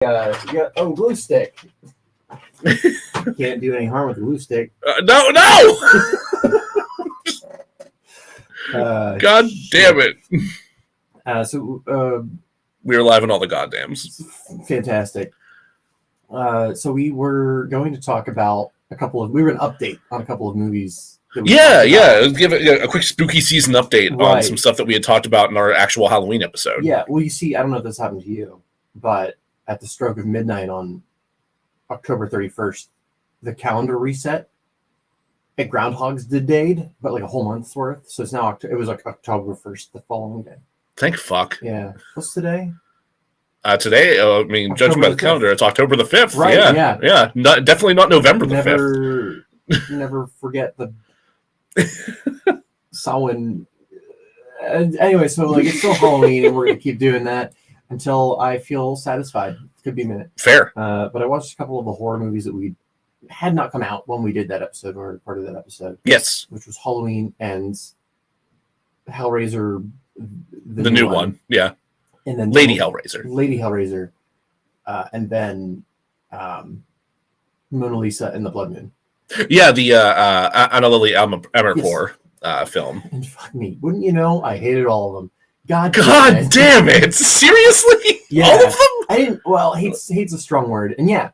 Glue stick. Can't do any harm with the glue stick. No! God damn it. We're live in all the goddams. Fantastic. So we were going to talk about we were going to update on a couple of movies. Yeah. Give it a quick spooky season update on some stuff that we had talked about in our actual Halloween episode. Yeah, well, you see, I don't know if this happened to you, but at the stroke of midnight on October 31st, the calendar reset at Groundhog's Day, but like a whole month's worth. So it's now it was like October 1st, the following day. Thank fuck. Yeah. What's today? Today, judging by the calendar, it's October the 5th. Right, yeah. Definitely not November the 5th. Never forget the Samhain. Anyway, so like it's still Halloween, and we're gonna keep doing that until I feel satisfied. Could be a minute. Fair. But I watched a couple of the horror movies that we had not come out when we did that episode, or part of that episode. Yes. Which was Halloween and Hellraiser, the new one. Yeah. And then Lady Hellraiser. And then Mona Lisa and the Blood Moon. Yeah, the Anna Lily Amirpour film. And fuck me, wouldn't you know? I hated all of them. God damn it! Seriously? Yeah. All of them? I didn't. Well, hate's a strong word, and yeah.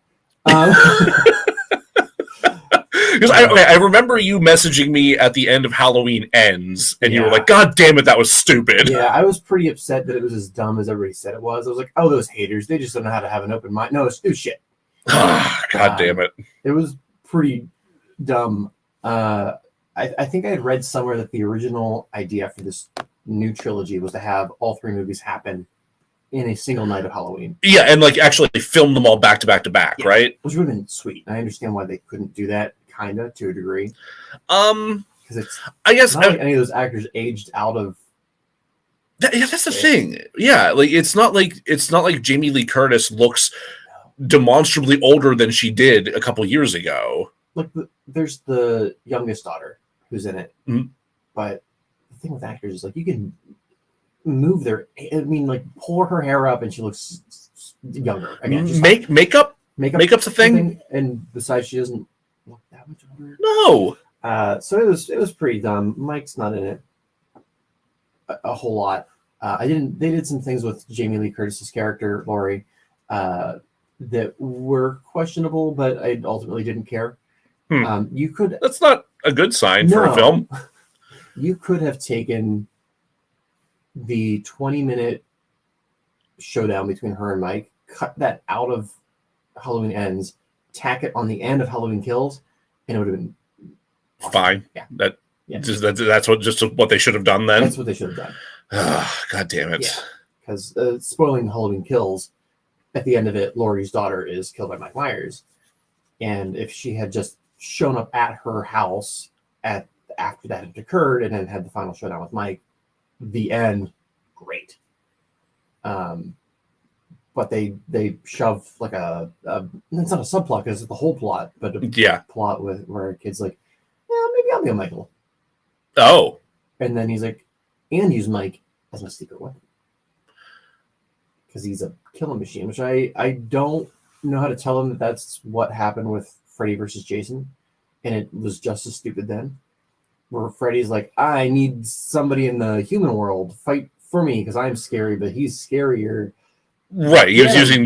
Because I remember you messaging me at the end of Halloween Ends, and you were like, "God damn it, that was stupid." Yeah, I was pretty upset that it was as dumb as everybody said it was. I was like, "Oh, those haters! They just don't know how to have an open mind." No, it's shit. God damn it! It was pretty dumb. I think I had read somewhere that the original idea for this new trilogy was to have all three movies happen in a single night of Halloween. Yeah, and like actually film them all back to back to back, right? Which would have been sweet. I understand why they couldn't do that, kinda, to a degree. Because it's not like any of those actors aged out of. That's the thing. Yeah, like it's not like Jamie Lee Curtis looks demonstrably older than she did a couple years ago. Like there's the youngest daughter who's in it, but the thing with actors is like you can move pull her hair up and she looks younger again. Makeup's a thing, and besides, she doesn't look that much older. No. So it was pretty dumb. Mike's not in it a whole lot. They did some things with Jamie Lee Curtis's character Laurie that were questionable, but I ultimately didn't care. That's not a good sign for a film. You could have taken the 20-minute showdown between her and Mike, cut that out of Halloween Ends, tack it on the end of Halloween Kills, and it would have been awesome. Fine. Yeah. That's what they should have done then. That's what they should have done. God damn it. Yeah. Because spoiling Halloween Kills, at the end of it, Laurie's daughter is killed by Mike Myers. And if she had just shown up at her house after that had occurred and then had the final showdown with Mike, the end, great. But they shove like it's not a subplot because it's the whole plot, but a plot where a kid's like, yeah, maybe I'll be a Michael. Oh. And then he's like, and use Mike as my secret weapon. Because he's a killing machine, which I don't know how to tell him that that's what happened with Freddy versus Jason. And it was just as stupid then. Where Freddy's like, I need somebody in the human world fight for me because I'm scary, but he's scarier. Right. He was using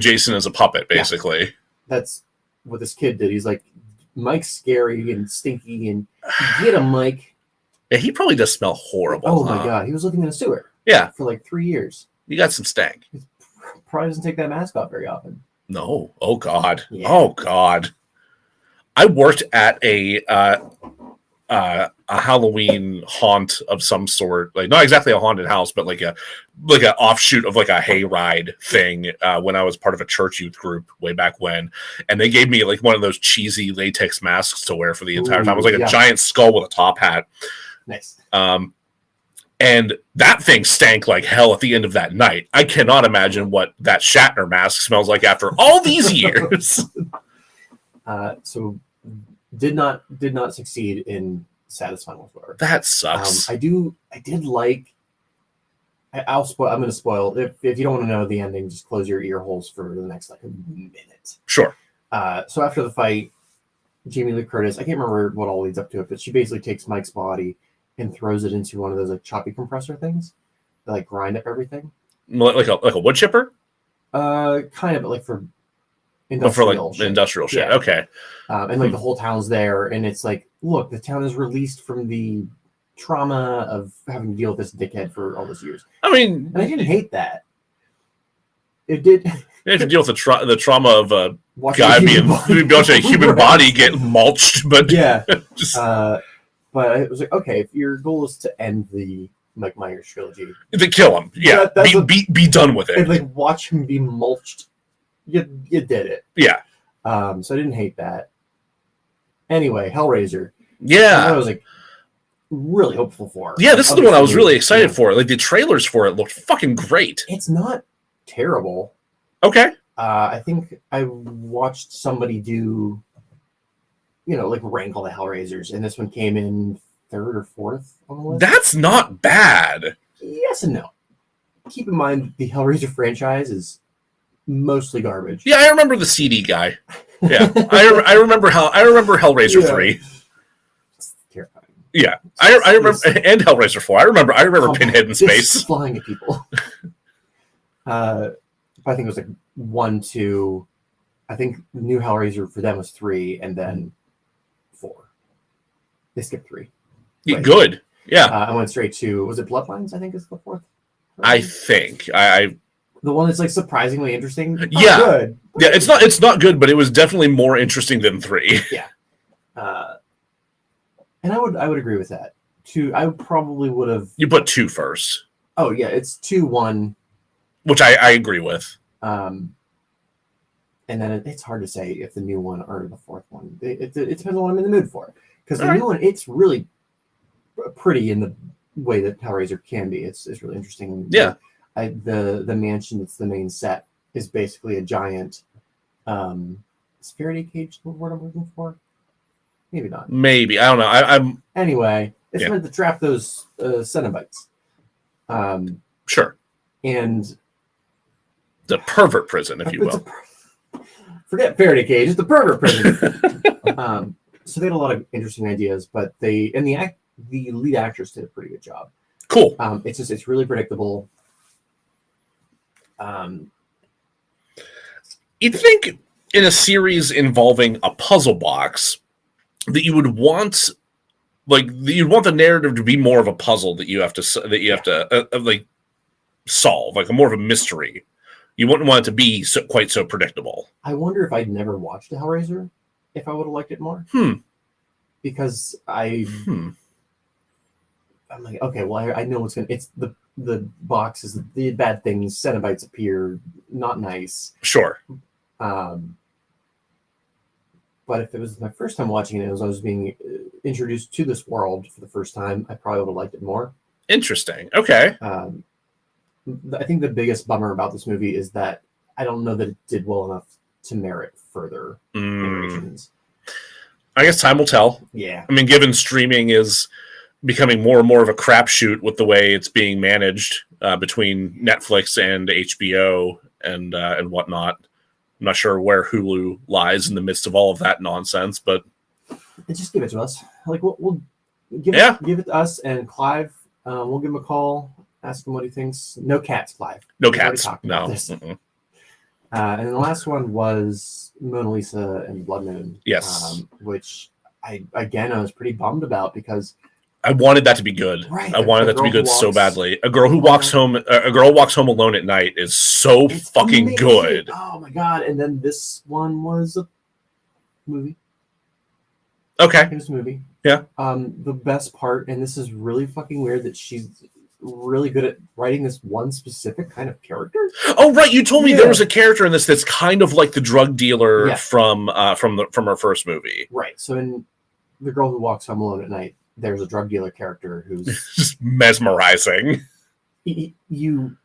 Jason as a puppet, basically. Yeah. That's what this kid did. He's like, Mike's scary and stinky, and get him, Mike. Yeah, he probably does smell horrible. Oh my god, he was living in a sewer. Yeah, for like 3 years. You got some stank. He probably doesn't take that mask off very often. No. Oh god. Yeah. Oh god. I worked at a Halloween haunt of some sort, like not exactly a haunted house, but like an offshoot of like a hayride thing when I was part of a church youth group way back when, and they gave me like one of those cheesy latex masks to wear for the entire time. It was like a giant skull with a top hat. Nice. And that thing stank like hell at the end of that night. I cannot imagine what that Shatner mask smells like after all these years. So did not succeed in satisfying whatsoever. That sucks. I did like I'll spoil. I'm going to spoil. If you don't want to know the ending, just close your ear holes for the next like a minute. Sure. So after the fight, Jamie Lee Curtis, I can't remember what all leads up to it, but she basically takes Mike's body and throws it into one of those like choppy compressor things that like grind up everything. Like a wood chipper? Kind of, but like for industrial shit. Industrial shit. Yeah. Okay. And like the whole town's there, and it's like, look, the town is released from the trauma of having to deal with this dickhead for all those years. I mean, and I didn't hate that. It did. You have to deal with the trauma of a guy watching a human body get mulched, but yeah. But it was like, okay, if your goal is to end the Mike Myers trilogy, to kill him, yeah, be done with it, and like watch him be mulched. You did it, yeah. So I didn't hate that. Anyway, Hellraiser, yeah, I was like really hopeful for. Yeah, this is the one I was really excited for. Like the trailers for it looked fucking great. It's not terrible. Okay. I think I watched somebody do, like rank all the Hellraisers, and this one came in third or fourth on the list. That's not bad. Yes and no. Keep in mind the Hellraiser franchise is mostly garbage. Yeah, I remember the CD guy. Yeah, I remember Hellraiser 3. It's terrifying. Yeah, I remember, and Hellraiser 4. I remember Pinhead in space flying at people. I think it was like 1, 2. I think the new Hellraiser for them was 3, and then 4. They skipped 3. Yeah, good. Yeah. I went straight to, was it Bloodlines? I think is the 4th. I think I the one that's like surprisingly interesting. Yeah, good. Yeah. It's not good, but it was definitely more interesting than 3. Yeah. And I would agree with that. 2. I probably would have. You put 2 first. Oh yeah, it's 2, 1. Which I agree with. And then it's hard to say if the new one or the 4th one. It depends on what I'm in the mood for. Because the new one, it's really pretty in the way that Hellraiser can be. It's really interesting. Yeah. The mansion that's the main set is basically a giant. Is Faraday cage the word I'm looking for? Maybe not. Maybe, I don't know. I'm anyway. It's meant to trap those Cenobites. Sure. And the pervert prison, if you will. Forget Faraday cage. It's the pervert prison. So they had a lot of interesting ideas, but the lead actress did a pretty good job. Cool. It's really predictable. You'd think in a series involving a puzzle box that you'd want the narrative to be more of a puzzle that you have to like solve, like a more of a mystery. You wouldn't want it to be quite so predictable. I wonder if I'd never watched a Hellraiser, if I would have liked it more. Because I'm like, okay, well, I know what's it's the boxes, the bad things, Cenobites appear, not nice. Sure. But if it was my first time watching it, as I was being introduced to this world for the first time, I probably would have liked it more. Interesting. Okay. I think the biggest bummer about this movie is that I don't know that it did well enough to merit further iterations. I guess time will tell. Yeah. I mean, given streaming is becoming more and more of a crapshoot with the way it's being managed between Netflix and HBO and whatnot. I'm not sure where Hulu lies in the midst of all of that nonsense, but just give it to us. Like we'll give it to us and Clive. We'll give him a call, ask him what he thinks. No cats, Clive. No cats. No. And the last one was Mona Lisa and Blood Moon. Yes. Which I was pretty bummed about because I wanted that to be good. Right. I wanted that to be good so badly. A girl walks home alone at night is so fucking amazing. Good. Oh my god! And then this one was a movie. Okay. It was a movie. Yeah. The best part, and this is really fucking weird, that she's really good at writing this one specific kind of character. Oh right, you told me there was a character in this that's kind of like the drug dealer from her first movie. Right. So in The Girl Who Walks Home Alone at Night, there's a drug dealer character who's just mesmerizing. You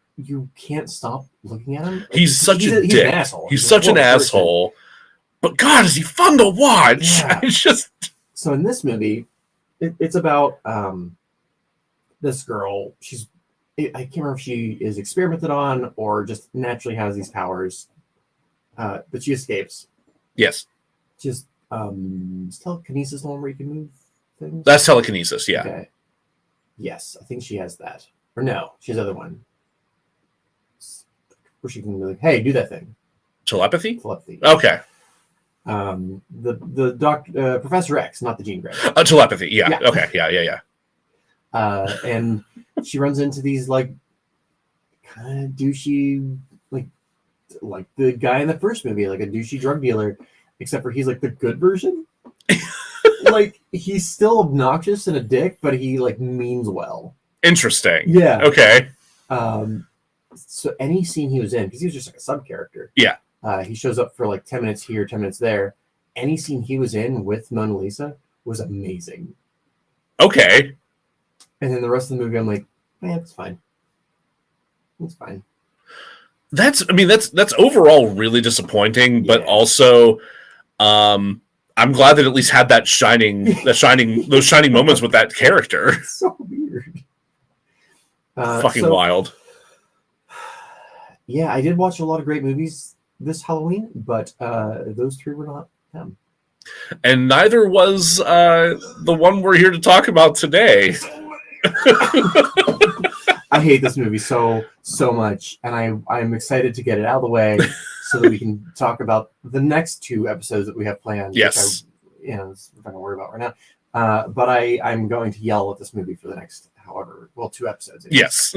can't stop looking at him. He's such a dick. He's an asshole. He's such an asshole. But God, is he fun to watch? Yeah. It's just so in this movie, it's about this girl. She's I can't remember if she is experimented on or just naturally has these powers. But she escapes. Yes. Just is telekinesis the one where you can move things? That's telekinesis, yeah. Okay. Yes, I think she has that. Or no, she has the other one. Where she can be like, hey, do that thing. Telepathy? Telepathy. Okay. The doctor, Professor X, not the Jean Grey. Telepathy, yeah. Yeah. Okay, yeah. And she runs into these like kind of douchey, like the guy in the first movie, like a douchey drug dealer, except for he's like the good version. Like he's still obnoxious and a dick, but he like means well. Interesting. Yeah. Okay. So any scene he was in, because he was just like a sub character. Yeah. He shows up for like 10 minutes here, 10 minutes there. Any scene he was in with Mona Lisa was amazing. Okay. And then the rest of the movie, I'm like, it's fine. It's fine. That's overall really disappointing, but also, I'm glad that at least had those shining moments with that character. It's so weird. Fucking wild. Yeah, I did watch a lot of great movies this Halloween, but those three were not them. And neither was the one we're here to talk about today. I hate this movie so much, and I'm excited to get it out of the way so that we can talk about the next two episodes that we have planned. Yes. Which we're not going to worry about right now. But I'm going to yell at this movie for the next, 2 episodes. Yes.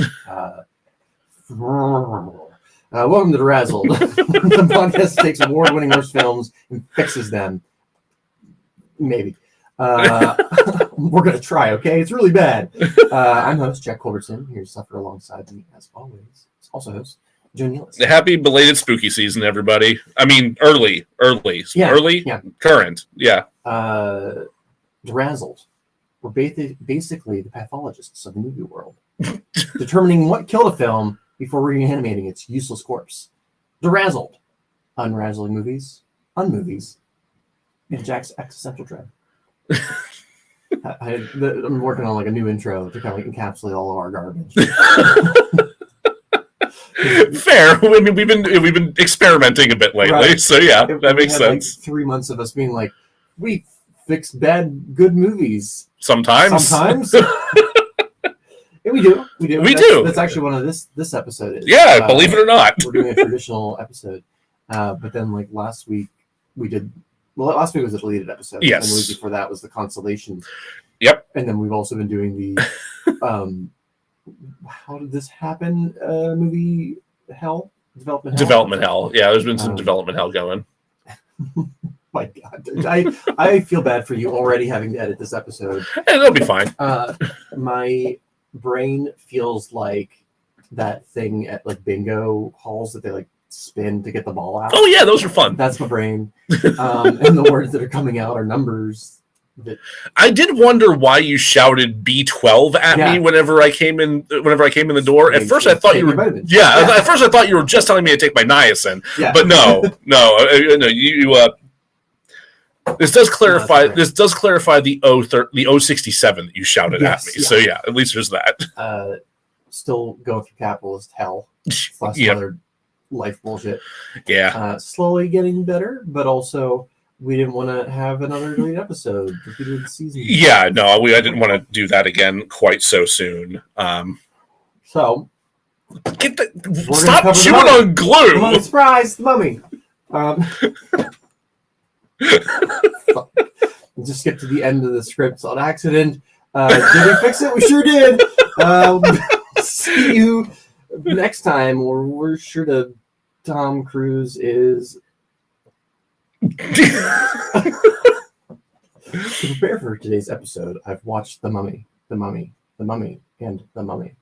Welcome to DeRazzled. The podcast takes award-winning worst films and fixes them. Maybe. We're going to try, okay? It's really bad. I'm host Jack Culbertson, here to suffer alongside me, as always. Also host Joe Nealis. Happy belated spooky season, everybody. I mean, early. Yeah. Early? Yeah. Current. Yeah. DeRazzled. We're basically the pathologists of the movie world. Determining what killed a film before reanimating its useless corpse. DeRazzled. Unrazzling movies, unmovies, and Jack's existential dread. I'm working on like a new intro to kind of like encapsulate all of our garbage. Fair. I mean, we've been experimenting a bit lately, right. So yeah, that makes sense. Like 3 months of us being like, we fix good movies. Sometimes. Yeah, we do. That's actually one of this episode is. Yeah, believe it or not. We're doing a traditional episode. But then like last week we did. Well, last week was a deleted episode. Yes. And the week before that was the consolation. Yep. And then we've also been doing the how did this happen? Movie hell? Development hell. Yeah, there's been some development hell going. My God. I feel bad for you already having to edit this episode. It'll be fine. My brain feels like that thing at like bingo halls that they like spin to get the ball out. Oh yeah, those are fun. That's my brain. And the words that are coming out are numbers. I did wonder why you shouted B12 at me whenever I came in the door. At first I thought you were At first I thought you were just telling me to take my niacin. Yeah. But no. You This does clarify the O67 that you shouted at me. Yeah. So yeah, at least there's that. Still going through capitalist hell. Other life bullshit. Yeah. Slowly getting better, but also we didn't want to have another deleted episode repeated the season. Yeah, no, I didn't want to do that again quite so soon. So stop chewing on glue. The Mummy, surprise, the Mummy. We'll just skip to the end of the script on accident. Did we fix it? We sure did. See you next time, or we're sure to. Tom Cruise is. To prepare for today's episode, I've watched The Mummy, The Mummy, The Mummy, and The Mummy.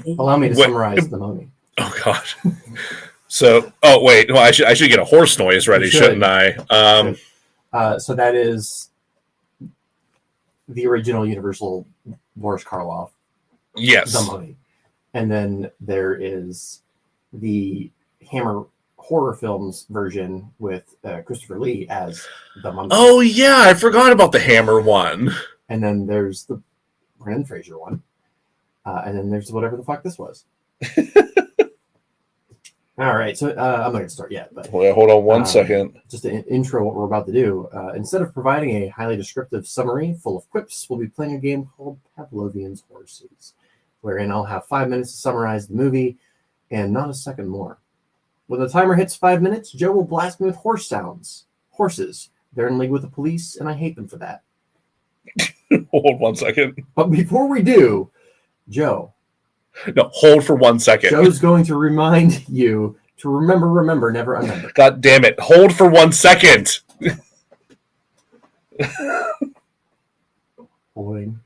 Allow me to summarize The Mummy. Oh God. So, wait. Well, I should get a horse noise ready, shouldn't I? So that is the original Universal Boris Karloff. Yes. The Mummy. And then there is the Hammer horror films version with Christopher Lee as the Mummy. Oh yeah, I forgot about the Hammer one. And then there's the Brendan Fraser one. And then there's whatever the fuck this was. All right, so I'm not going to start yet, but Hold on one second. Just to intro what we're about to do. Instead of providing a highly descriptive summary full of quips, we'll be playing a game called Pavlovian's Horses, wherein I'll have 5 minutes to summarize the movie and not a second more. When the timer hits 5 minutes, Joe will blast me with horse sounds. Horses. They're in league with the police, and I hate them for that. Hold 1 second. But before we do, Joe. No, hold for 1 second. Joe's going to remind you to remember, never remember. God damn it. Hold for 1 second. Holding.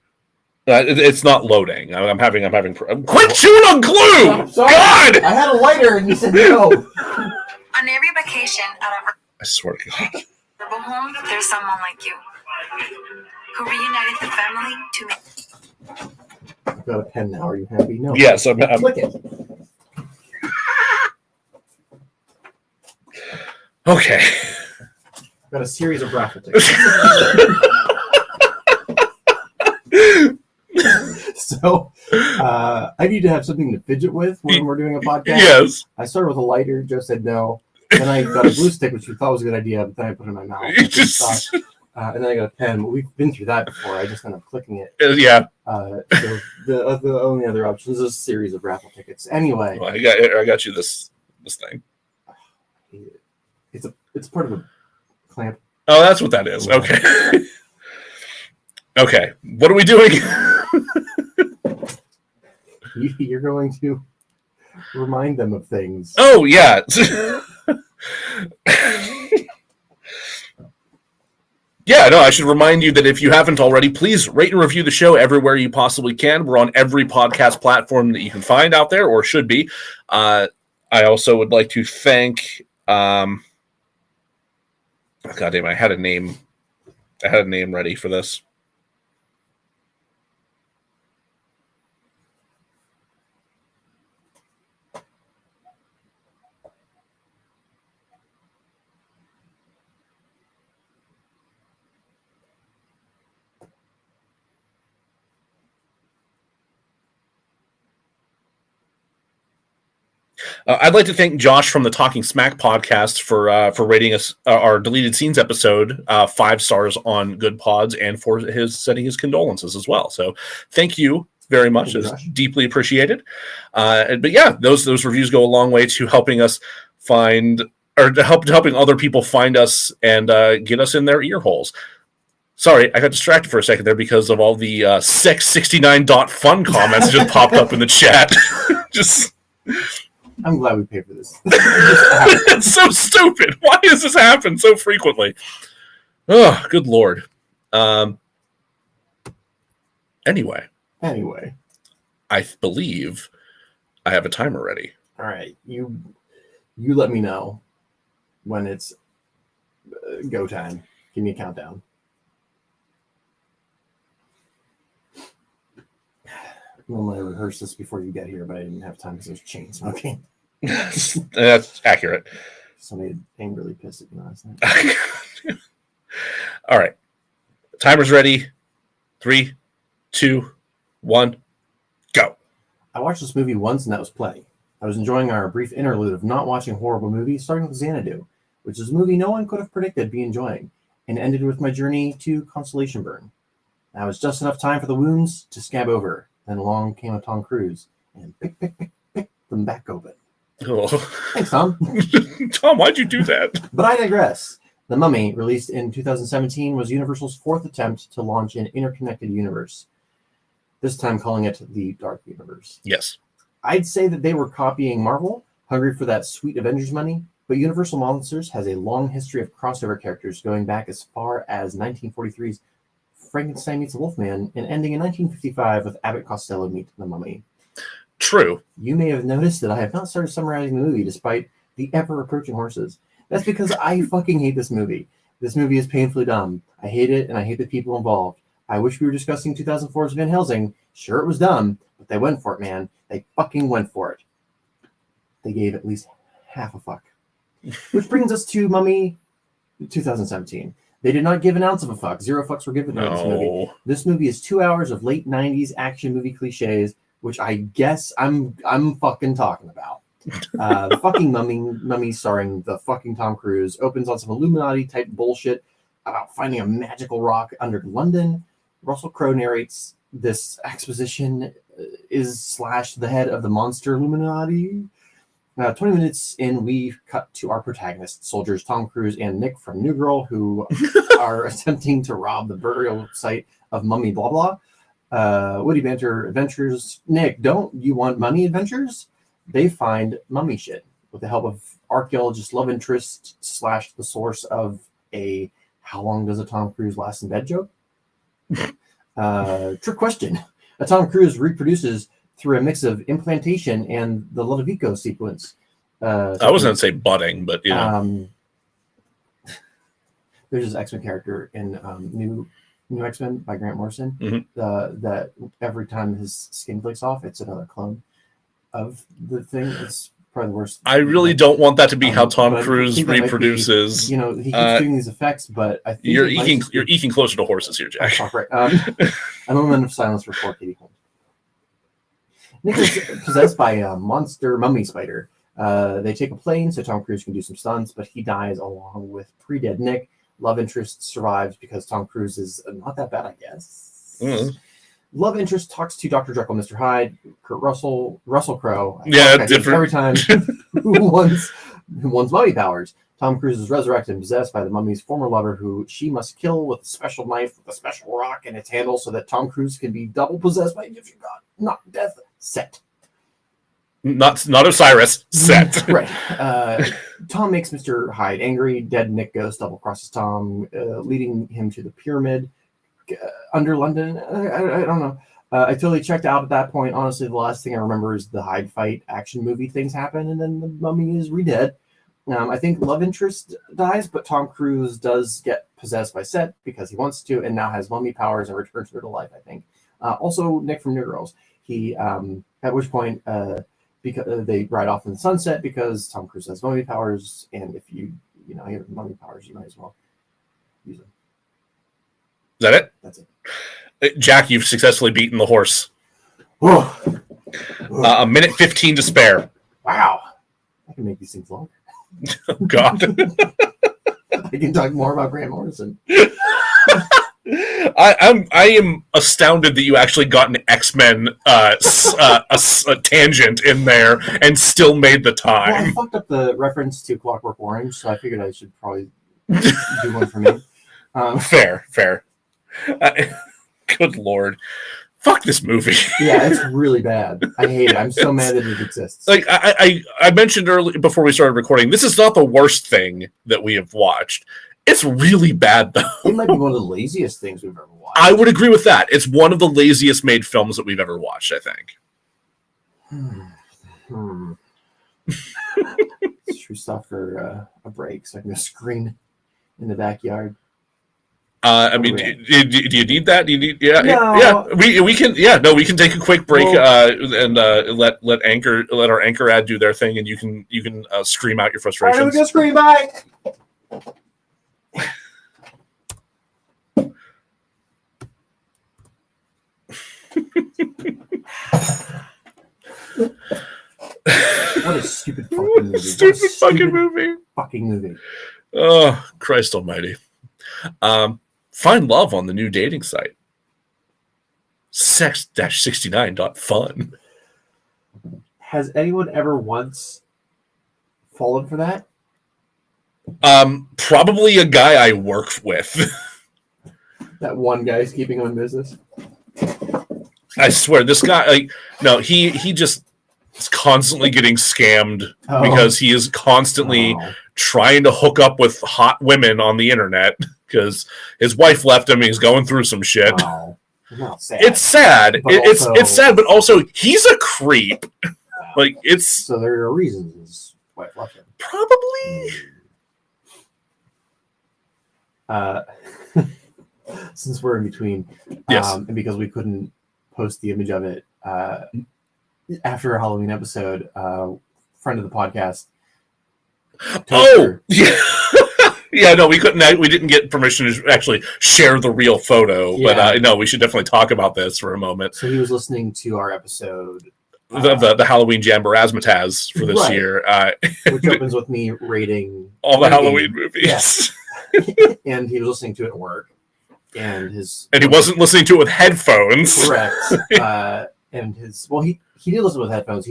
It's not loading. I'm having. Quit chewing on glue! I'm sorry. God! I had a lighter and you said no. On every vacation at a I swear to God. herbal home, there's someone like you who reunited the family to make. I've got a pen now. Are you happy? No. Yes, I'm Click it. okay. I've got a series of raffle tickets. So, I need to have something to fidget with when we're doing a podcast. Yes. I started with a lighter. Joe said no. Then I got a glue stick, which we thought was a good idea, but then I put it in my mouth. And then I got a pen. We've been through that before. I just ended up clicking it. Yeah. So the only other option is a series of raffle tickets. Anyway, Well, I got you this thing. It's part of a clamp. Oh, that's what that is. Okay. Okay. What are we doing? You're going to remind them of things. Oh, yeah. Yeah, no, I should remind you that if you haven't already, please rate and review the show everywhere you possibly can. We're on every podcast platform that you can find out there, or should be. I also would like to thank... God damn, I had a name ready for this. I'd like to thank Josh from the Talking Smack podcast for rating us our deleted scenes episode 5 stars on Good Pods, and for sending his condolences as well. So thank you very much. It's deeply appreciated. But yeah, those reviews go a long way to helping us find, or to helping other people find us and get us in their ear holes. Sorry, I got distracted for a second there because of all the sex69.fun comments that just popped up in the chat. I'm glad we paid for this. It's so stupid. Why does this happen so frequently? Oh, good Lord. Anyway, I believe I have a timer ready. All right, you let me know when it's go time. Give me a countdown. Normally I rehearse this before you get here, but I didn't have time because there's chain smoking. That's accurate. Somebody angrily pissed at me last night. All right. Timer's ready. 3, 2, 1, go. I watched this movie once and that was plenty. I was enjoying our brief interlude of not watching horrible movies, starting with Xanadu, which is a movie no one could have predicted be enjoying, and ended with my journey to Constellation Burn. That was just enough time for the wounds to scab over. Then along came a Tom Cruise and pick them back open. Oh. Thanks, Tom. Tom, why'd you do that? But I digress. The Mummy, released in 2017, was Universal's 4th attempt to launch an interconnected universe, this time calling it the Dark Universe. Yes. I'd say that they were copying Marvel, hungry for that sweet Avengers money, but Universal Monsters has a long history of crossover characters going back as far as 1943's Frankenstein meets the Wolfman, and ending in 1955 with Abbott Costello meets the Mummy. True. You may have noticed that I have not started summarizing the movie despite the ever-approaching horses. That's because I fucking hate this movie. This movie is painfully dumb. I hate it, and I hate the people involved. I wish we were discussing 2004's Van Helsing. Sure, it was dumb, but they went for it, man. They fucking went for it. They gave at least half a fuck. Which brings us to Mummy 2017. They did not give an ounce of a fuck. 0 fucks were given in this movie. This movie is 2 hours of late 90s action movie cliches which I guess I'm fucking talking about. The fucking mummy starring the fucking Tom Cruise opens on some Illuminati type bullshit about finding a magical rock under London. Russell Crowe narrates this exposition is / the head of the monster Illuminati. 20 minutes in, we cut to our protagonists, soldiers Tom Cruise and Nick from New Girl, who are attempting to rob the burial site of Mummy Blah Blah. Witty banter adventures. Nick, don't you want money adventures? They find mummy shit with the help of archaeologist love interest / the source of a how long does a Tom Cruise last in bed joke? Trick question. A Tom Cruise reproduces through a mix of implantation and the Ludovico sequence. I was going to say budding, but there's this X-Men character in New X-Men by Grant Morrison that every time his skin flicks off, it's another clone of the thing. It's probably the worst. I really don't want that to be how Tom Cruise reproduces. He keeps doing these effects, but I think you're eking closer to horses here, Jack. Oh, right. A moment of silence for poor Katie Holmes. Nick is possessed by a monster mummy spider. They take a plane so Tom Cruise can do some stunts, but he dies along with pre-dead Nick. Love interest survives because Tom Cruise is not that bad, I guess. Love interest talks to Dr. Jekyll, Mr. Hyde, Kurt Russell Crowe. Yeah, different every time. who wants mummy powers. Tom Cruise is resurrected and possessed by the mummy's former lover, who she must kill with a special knife with a special rock in its handle, so that Tom Cruise can be double possessed by Egyptian god. Not death. Set. Not Osiris. Set. Right. Tom makes Mr. Hyde angry. Dead Nick Ghost double crosses Tom, leading him to the pyramid under London. I don't know. I totally checked out at that point. Honestly, the last thing I remember is the Hyde fight action movie things happen, and then the mummy is re-dead. I think love interest dies, but Tom Cruise does get possessed by Set because he wants to, and now has mummy powers and returns her to life, I think. Also, Nick from New Girls. He, at which point, because they ride off in the sunset because Tom Cruise has mummy powers, and if you have mummy powers, you might as well use them. Is that it? That's it. Jack, you've successfully beaten the horse. A minute 15 to spare. Wow. I can make these things longer. Oh, God. I can talk more about Grant Morrison. I am astounded that you actually got an X-Men a tangent in there and still made the time. Well, I fucked up the reference to Clockwork Orange, so I figured I should probably do one for me. Fair. Good Lord. Fuck this movie. Yeah, it's really bad. I hate it. I'm so mad that it exists. Like I mentioned earlier before we started recording, this is not the worst thing that we have watched. It's really bad, though. It might be one of the laziest things we've ever watched. I would agree with that. It's one of the laziest made films that we've ever watched, I think. Should we stop for a break so I can go scream in the backyard? I mean, do you need that? Do you need? Yeah, No. yeah. We can. Yeah, no, we can take a quick break and let our anchor ad do their thing, and you can scream out your frustrations. All right, we go scream. Bye. What a stupid fucking movie. Fucking movie. Oh, Christ almighty. Find love on the new dating site. sex-69.fun. Has anyone ever once fallen for that? Probably a guy I work with. That one guy's keeping him in business? I swear, this guy, he just is constantly getting scammed because he is constantly trying to hook up with hot women on the internet because his wife left him and he's going through some shit. Oh, sad. It's sad. It's sad, but also he's a creep. So there are reasons his wife left him. Probably. Since we're in between, yes, and because we couldn't post the image of it after a Halloween episode, friend of the podcast. Toaster, Yeah, no, we couldn't. We didn't get permission to actually share the real photo, but no, we should definitely talk about this for a moment. So he was listening to our episode, The Halloween Jam Razzmatazz for this year, which opens with me rating all the Halloween movies. Yeah. And he was listening to it at work, and he wasn't listening to it with headphones. Correct. He did listen with headphones.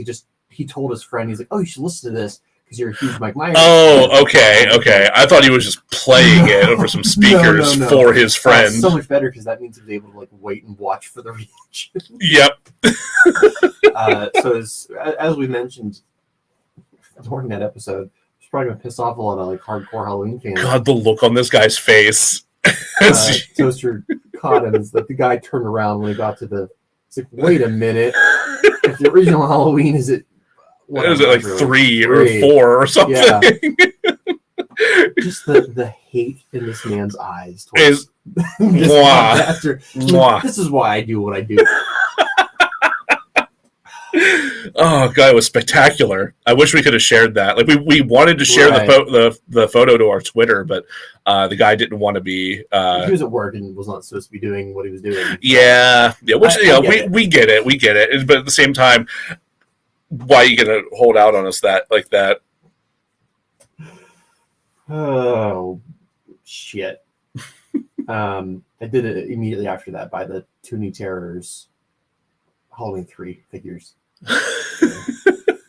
He told his friend, he's like, "Oh, you should listen to this because you're a huge Mike Myers." Oh, okay. I thought he was just playing it over some speakers No. for his friend. So much better because that means he was able to wait and watch for the reaction. Yep. So as we mentioned during that episode, it's probably gonna piss off a lot of hardcore Halloween fans. God, the look on this guy's face. Toaster caught him is that the guy turned around when he got to the. It's like, wait a minute. If the original Halloween is it 3 or 4 or something? Yeah. Just the hate in this man's eyes towards this podcaster. This is why I do what I do. Oh god, it was spectacular. I wish we could have shared that. We wanted to share the photo to our Twitter, but the guy didn't want to be. He was at work and was not supposed to be doing what he was doing. Yeah. Which we get it, but at the same time, why are you gonna hold out on us like that? Oh shit! I did it immediately after that by the Two New Terrors Halloween 3 figures.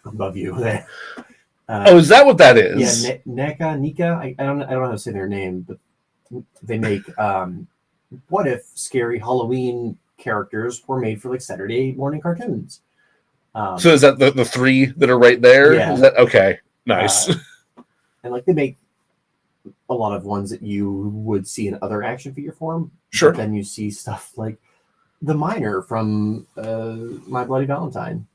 Above you there. Is that what that is? Yeah, Nika. I don't know how to say their name, but they make what if scary Halloween characters were made for Saturday morning cartoons. So is that the 3 that are right there? Yeah. Is that okay? Nice. And they make a lot of ones that you would see in other action figure form. Sure. But then you see stuff like the Miner from My Bloody Valentine.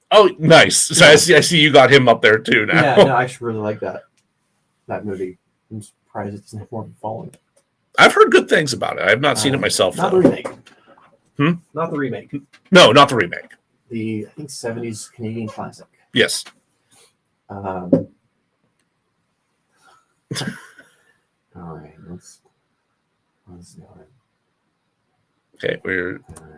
Oh, nice. So I see you got him up there too now. Yeah, no, I actually really like that movie. I'm surprised it doesn't have more of a following. I've heard good things about it. I have not seen it myself. Not though. the remake. Not the remake. No, not the remake. The 70s Canadian classic. Yes. All right, let's do it. Okay, we're. All right.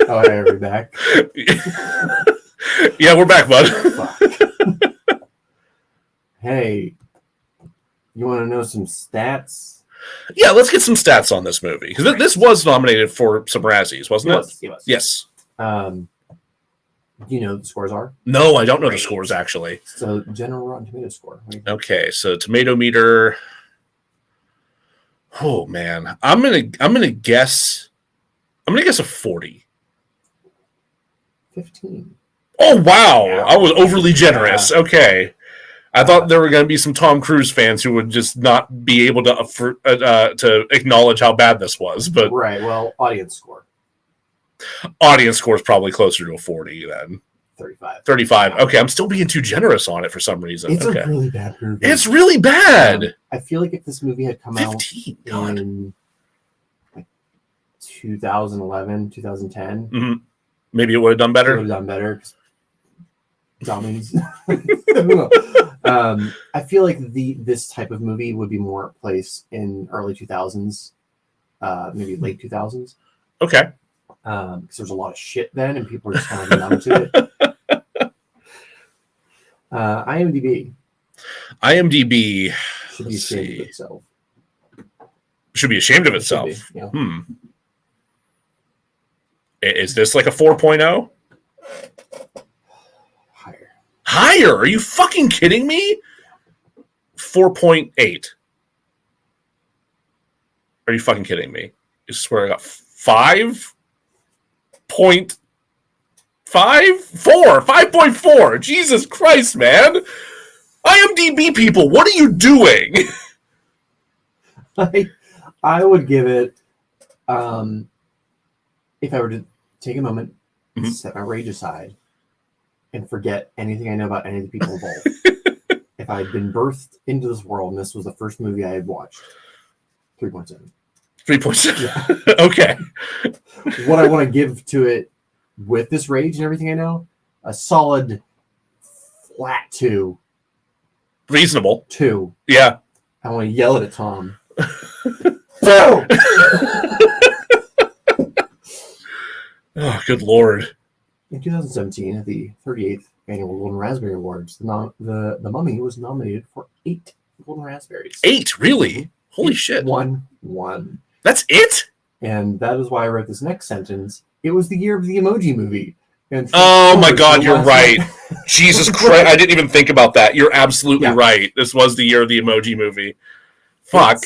Oh, hey, are we back? Yeah, we're back, bud. Fuck. Hey, you want to know some stats? Yeah, let's get some stats on this movie because this was nominated for some Razzies, wasn't it? It was. Yes. Do you know what the scores are? No, I don't know the scores actually. So, general Rotten Tomato score. Okay, so tomato meter. Oh man, I'm gonna guess a 40. 15. Oh wow, Yeah. I was overly generous. Yeah. Okay, I thought there were going to be some Tom Cruise fans who would just not be able to acknowledge how bad this was. But right, well, audience score. Audience score is probably closer to a 40 then. 35. Yeah. Okay, I'm still being too generous on it for some reason. It's a really bad movie. It's really bad. I feel like if this movie had come out in 2011, 2010, mm-hmm. Maybe it would have done better. It would have done better. Dummies. I feel like this type of movie would be more at place in early 2000s, maybe late 2000s. Okay. Because there's a lot of shit then, and people are just kind of numb to it. IMDb should be ashamed of itself. Should be ashamed of itself. Be, yeah. Is this like a 4.0? Higher? Are you fucking kidding me? 4.8. Are you fucking kidding me? I swear I got 5.4. Jesus Christ, man. IMDb people, what are you doing? I would give it, if I were to take a moment, mm-hmm. set my rage aside, and forget anything I know about any of the people involved. If I had been birthed into this world and this was the first movie I had watched, 3.7. 3.7. Yeah. Okay. What I want to give to it with this rage and everything I know, a solid flat 2. Reasonable. 2. Yeah. I want to yell at Tom. No! Oh, good Lord. In 2017, at the 38th Annual Golden Raspberry Awards, the Mummy was nominated for 8 Golden Raspberries. 8? Really? Holy shit. Won 1. That's it? And that is why I wrote this next sentence. It was the year of the Emoji Movie. And oh my God, you're right. Jesus Christ, I didn't even think about that. You're absolutely right. This was the year of the Emoji Movie. Fuck.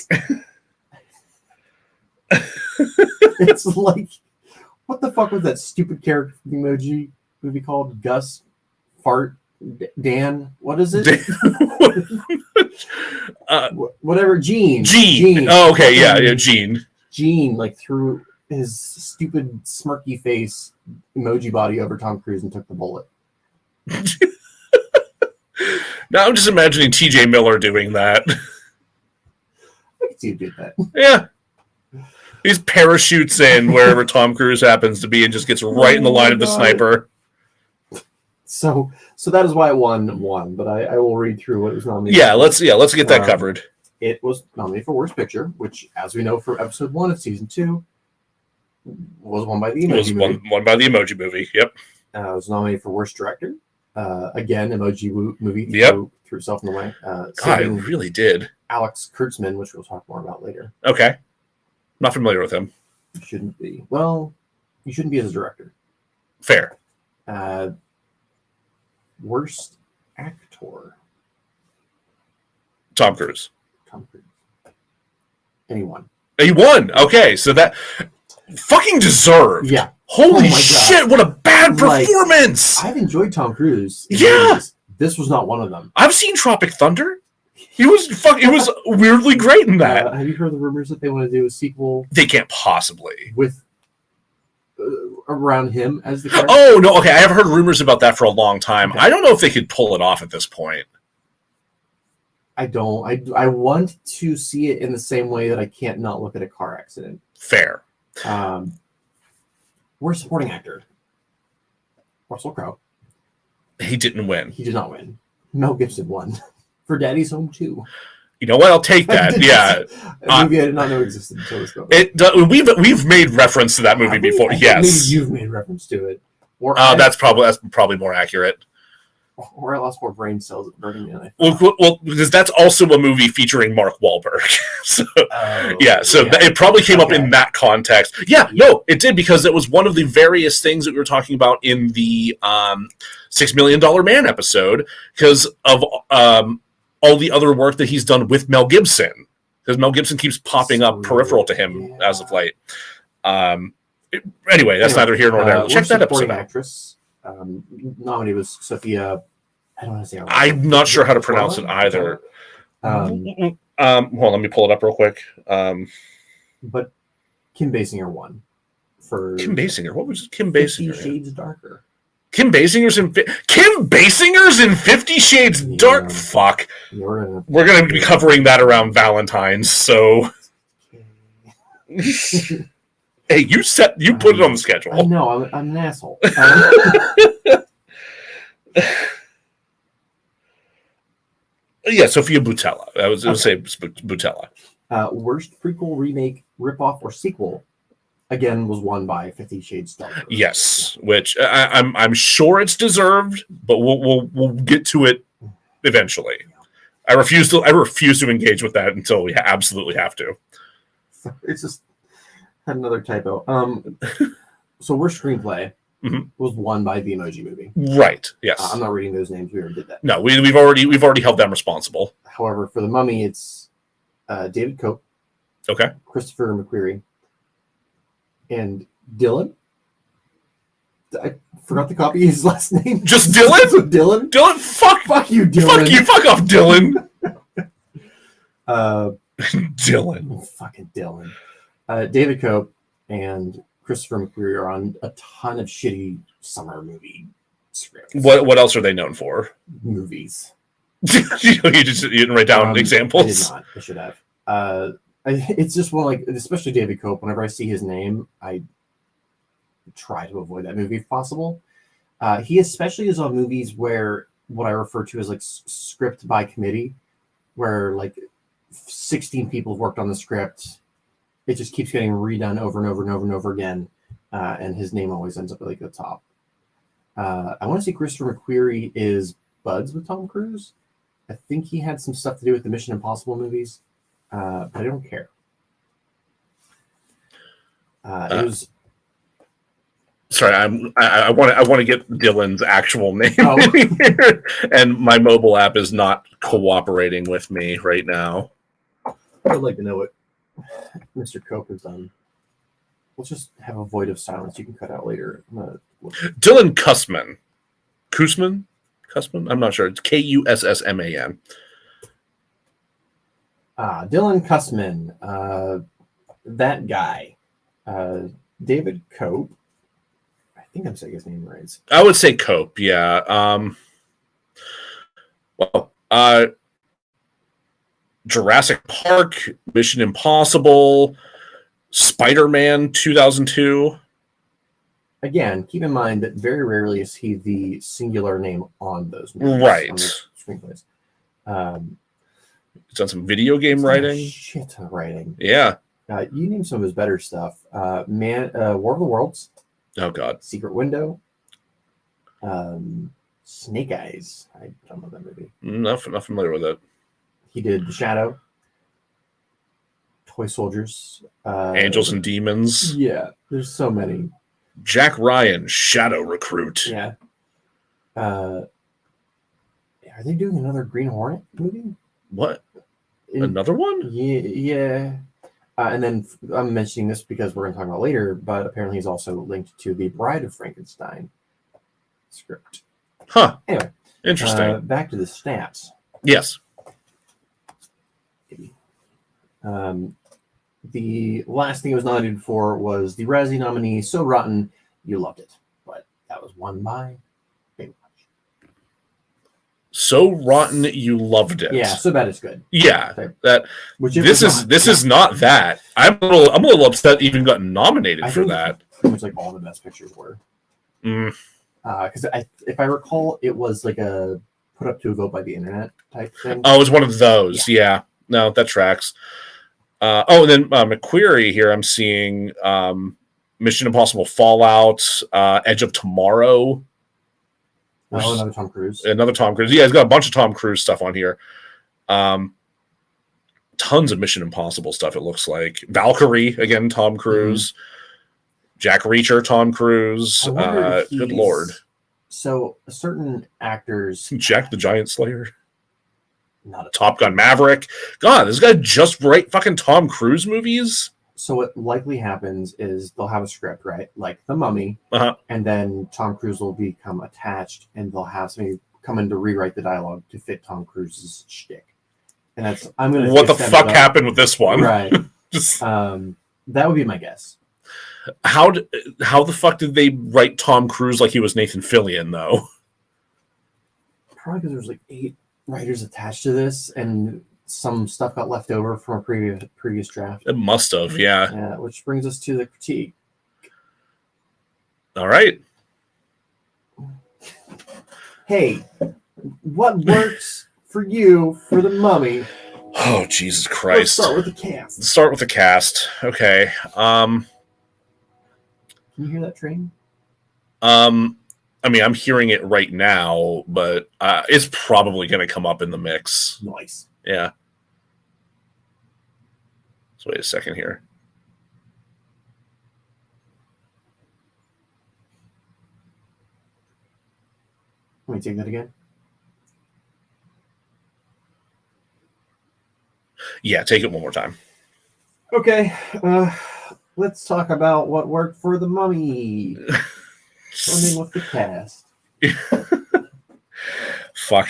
It's like, what the fuck was that stupid character from the Emoji Movie called? Gus Fart Dan? What is it? Whatever. Gene. Oh, okay, yeah, Gene. Gene, like, threw his stupid smirky face emoji body over Tom Cruise and took the bullet. Now I'm just imagining T.J. Miller doing that. I could see you did that. Yeah. He parachutes in wherever Tom Cruise happens to be and just gets right in the line of the sniper. So that is why it won, but I will read through what it was nominated. Let's get that covered. It was nominated for Worst Picture, which, as we know from episode 1 of season 2, was won by the Emoji Movie. Won by the Emoji Movie. Yep. It was nominated for Worst Director. Again, Emoji Movie threw itself in the way. God, it really did. Alex Kurtzman, which we'll talk more about later. Okay. Not familiar with him. You shouldn't be. Well, you shouldn't be as a director. Fair. Worst Actor. Tom Cruise. And he won. He won. Okay, so that fucking deserved. Yeah. Holy shit! What a bad performance. I've enjoyed Tom Cruise. Yeah. This was not one of them. I've seen Tropic Thunder. He was weirdly great in that. Have you heard the rumors that they want to do a sequel? They can't possibly With around him as the character? Oh no! Okay, I have heard rumors about that for a long time. Okay. I don't know if they could pull it off at this point. I don't. I want to see it in the same way that I can't not look at a car accident. Fair. Worst supporting actor. Russell Crowe. He didn't win. He did not win. Mel Gibson won for Daddy's Home 2. You know what? I'll take that. Yeah. A movie I did not know existed until this film. We've made reference to that movie before. Yes. Maybe you've made reference to it. Or that's probably more accurate. Or I lost more brain cells at Burning Man. Well, because that's also a movie featuring Mark Wahlberg. It probably came up in that context. Yeah, no, it did, because it was one of the various things that we were talking about in the $6 Million Man episode, because of all the other work that he's done with Mel Gibson. Because Mel Gibson keeps popping up peripheral to him as of late. Anyway, that's neither here nor there. Check that episode out. Actress. Nominee was Sophia. I don't want to say. I'm not sure how to pronounce it either. Hold on, let me pull it up real quick. But Kim Basinger won for Kim Basinger. What was Kim Basinger? 50 Shades Darker. Kim Basinger's in 50 Shades Dark. Fuck. We're gonna be covering that around Valentine's. So. Hey, you put it on the schedule. I know, I'm an asshole. Sophia Boutella. I was going to say Boutella. Worst prequel, remake, ripoff, or sequel, again, was won by 50 Shades Darker. Yes, which I'm sure it's deserved, but we'll get to it eventually. I refuse to engage with that until we absolutely have to. It's just. Had another typo. So worst screenplay was won by the Emoji Movie. Right. Yes. I'm not reading those names. We already did that. No, we've already held them responsible. However, for the Mummy, it's David Cope. Okay. Christopher McQuarrie. And Dylan. I forgot to copy his last name. Just Dylan? Dylan? Dylan? Fuck you, Dylan. Fuck you. Fuck off, Dylan. Dylan. Fucking Dylan. David Cope and Christopher McQuarrie are on a ton of shitty summer movie scripts. What else are they known for? Movies. you didn't write down examples? I did not. I should have. It's just one, especially David Cope, whenever I see his name, I try to avoid that movie if possible. He especially is on movies where what I refer to as like script by committee, where like 16 people have worked on the script. It just keeps getting redone over and over and over and over again, and his name always ends up like at the top. I want to say Christopher McQuarrie is buds with Tom Cruise. I think he had some stuff to do with the Mission Impossible movies, but I don't care. It was. Sorry, I want to get Dylan's actual name, Oh. and my mobile app is not cooperating with me right now. I'd like to know what Mr. Cope has done. We'll just have a void of silence you can cut out later. Dylan Kussman. Kussman? I'm not sure. It's Kussman. Dylan Kussman. That guy. David Cope. I think I'm saying his name right. I would say Cope, yeah. Jurassic Park, Mission Impossible, Spider-Man 2002. Again, keep in mind that very rarely is he the singular name on those movies, Right. on those screenplays. He's done some video game writing. Shit ton of writing. Yeah. You name some of his better stuff. War of the Worlds. Oh, God. Secret Window. Snake Eyes. I don't know that movie. Not familiar with it. He did The Shadow. Toy Soldiers. Angels and Demons. Yeah, there's so many. Jack Ryan, Shadow Recruit. Yeah. Are they doing another Green Hornet movie? What? Another one? Yeah. And then I'm mentioning this because we're going to talk about it later, but apparently he's also linked to the Bride of Frankenstein script. Huh. Anyway. Interesting. Back to the stats. Yes. The last thing it was nominated for was the Razzie nominee, So Rotten, You Loved It. But that was won by Baywatch. So Rotten, You Loved It. Yeah, So Bad It's Good. Yeah. Okay. This is not that. I'm a little upset it even got nominated for that. Pretty much like all the best pictures were. Because if I recall, it was like a put up to a vote by the internet type thing. Oh, it was one of those. Yeah. No, that tracks. And then McQuarrie here, I'm seeing Mission Impossible Fallout, Edge of Tomorrow. Oh, another Tom Cruise. Another Tom Cruise. Yeah, he's got a bunch of Tom Cruise stuff on here. Tons of Mission Impossible stuff, it looks like. Valkyrie, again, Tom Cruise. Jack Reacher, Tom Cruise. Good Lord. So certain actors... Jack the Giant Slayer. Top Gun Maverick. God, this guy just write fucking Tom Cruise movies? So what likely happens is they'll have a script, right? Like The Mummy. And then Tom Cruise will become attached and they'll have somebody come in to rewrite the dialogue to fit Tom Cruise's shtick. And that's... I'm gonna. What the fuck happened with this one? Right. Just... that would be my guess. How the fuck did they write Tom Cruise like he was Nathan Fillion, though? Probably because there's like 8 writers attached to this, and some stuff got left over from a previous draft. It must have, yeah. Yeah, which brings us to the critique. All right. Hey, what works for you for The Mummy? Oh, Jesus Christ. Let's start with the cast. Start with the cast. Okay. Can you hear that train? I mean, I'm hearing it right now, but it's probably going to come up in the mix. Nice. Yeah. So wait a second here. Let me take that again. Yeah, take it one more time. Okay. Let's talk about what worked for The Mummy. Something with the cast. Fuck.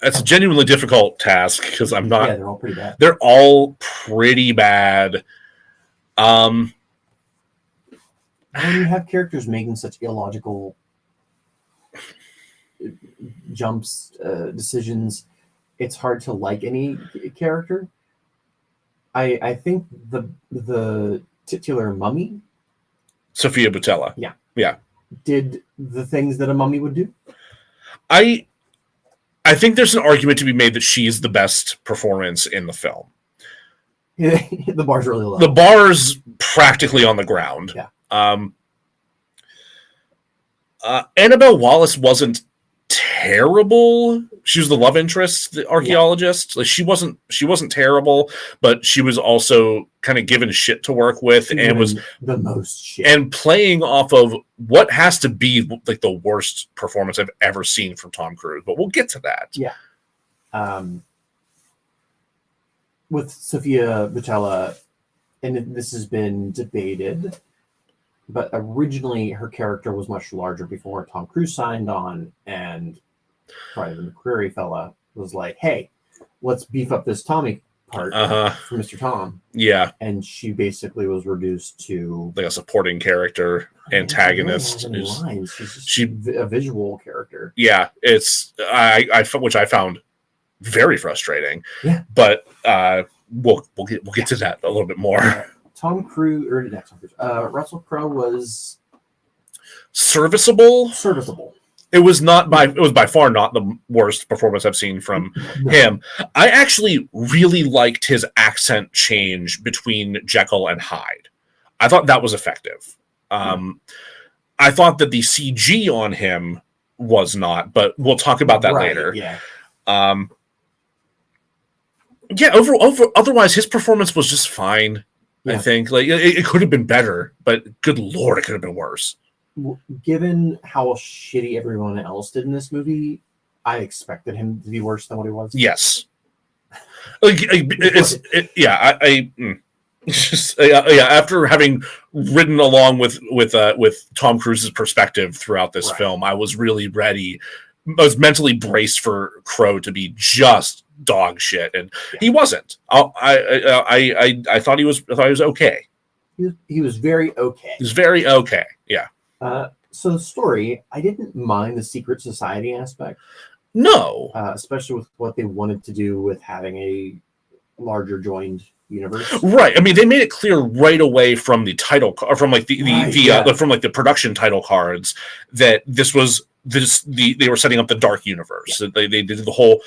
It's a genuinely difficult task because I'm not. Yeah, they're all pretty bad. They're all pretty bad. When you have characters making such illogical jumps, decisions, it's hard to like any character. I think the titular mummy, Sophia Boutella. Yeah. did the things that a mummy would do. I think there's an argument to be made that she's the best performance in the film. The bar's really low. The bar's practically on the ground. Yeah. Annabelle Wallis wasn't terrible. She was the love interest, the archaeologist. Like she wasn't terrible, but she was also kind of given shit to work with, and was the most shit. And playing off of what has to be like the worst performance I've ever seen from Tom Cruise. But we'll get to that. Yeah. With Sofia Boutella, and this has been debated, but originally her character was much larger before Tom Cruise signed on, and probably the McCreary fella was like, hey, let's beef up this Tommy part for Mr. Tom. Yeah. And she basically was reduced to like a supporting character, antagonist. She's a visual character. Yeah, it's which I found very frustrating. Yeah. But we'll get to that a little bit more. Tom Cruise or not Tom Cruise. Russell Crowe was serviceable. It was by far not the worst performance I've seen from him. I actually really liked his accent change between Jekyll and Hyde. I thought that was effective. I thought that the CG on him was not, but we'll talk about that later. Yeah. Otherwise, his performance was just fine. Yeah. I think like it could have been better, but good Lord, it could have been worse. Given how shitty everyone else did in this movie, I expected him to be worse than what he was. Yes. After having ridden along with Tom Cruise's perspective throughout this film, I was really ready. I was mentally braced for Crowe to be just dog shit, and he wasn't. I thought he was okay. He was very okay. He was very okay. Yeah. So the story, I didn't mind the secret society aspect. No. Especially with what they wanted to do with having a larger joined universe. Right. I mean, they made it clear right away from the title, or from like the production title cards, that they were setting up the dark universe. Yeah. They did the whole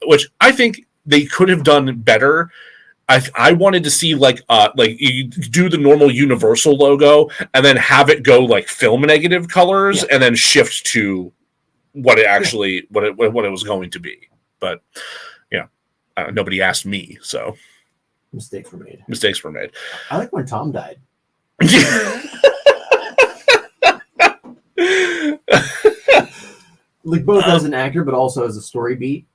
which I think they could have done better. I wanted to see like you do the normal Universal logo and then have it go like film negative colors and then shift to what it actually what it was going to be. But nobody asked me, so mistakes were made. I like when Tom died. Like both as an actor, but also as a story beat.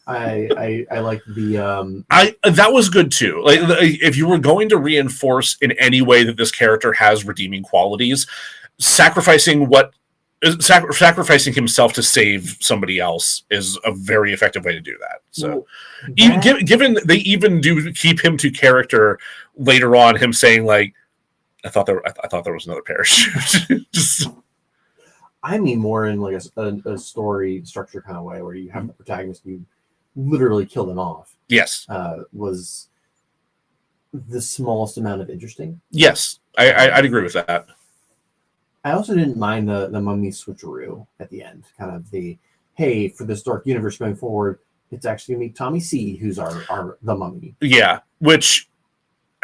I like the that was good too. Like if you were going to reinforce in any way that this character has redeeming qualities, sacrificing himself to save somebody else is a very effective way to do that. So given they even do keep him to character later on, him saying like, I thought there was another parachute. Just I mean more in like a story structure kind of way where you have the protagonist, you literally kill them off. Yes. Was the smallest amount of interesting. Yes, I'd agree with that. I also didn't mind the mummy switcheroo at the end. Kind of the, hey, for this dark universe going forward, it's actually going to be Tommy C, who's the mummy. Yeah, which...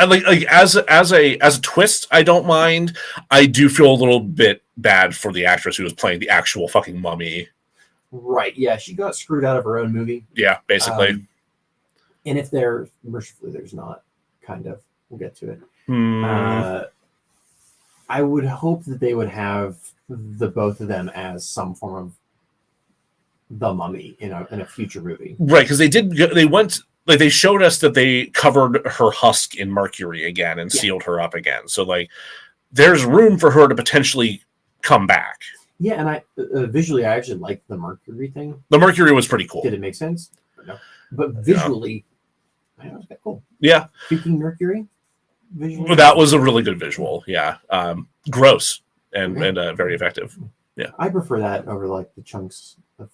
And like as a twist, I don't mind. I do feel a little bit bad for the actress who was playing the actual fucking mummy. Right. Yeah, she got screwed out of her own movie. Yeah, basically. And if mercifully there's not, kind of. We'll get to it. I would hope that they would have the both of them as some form of the mummy in a future movie. Right, because they went. Like they showed us that they covered her husk in mercury again and sealed her up again. So like, there's room for her to potentially come back. Yeah, and I visually I actually liked the mercury thing. The mercury was pretty cool. Did it make sense? No, but visually, it was quite cool. Yeah, speaking mercury, visually, well, that was a really good visual. Yeah, gross and very effective. Yeah, I prefer that over like the chunks of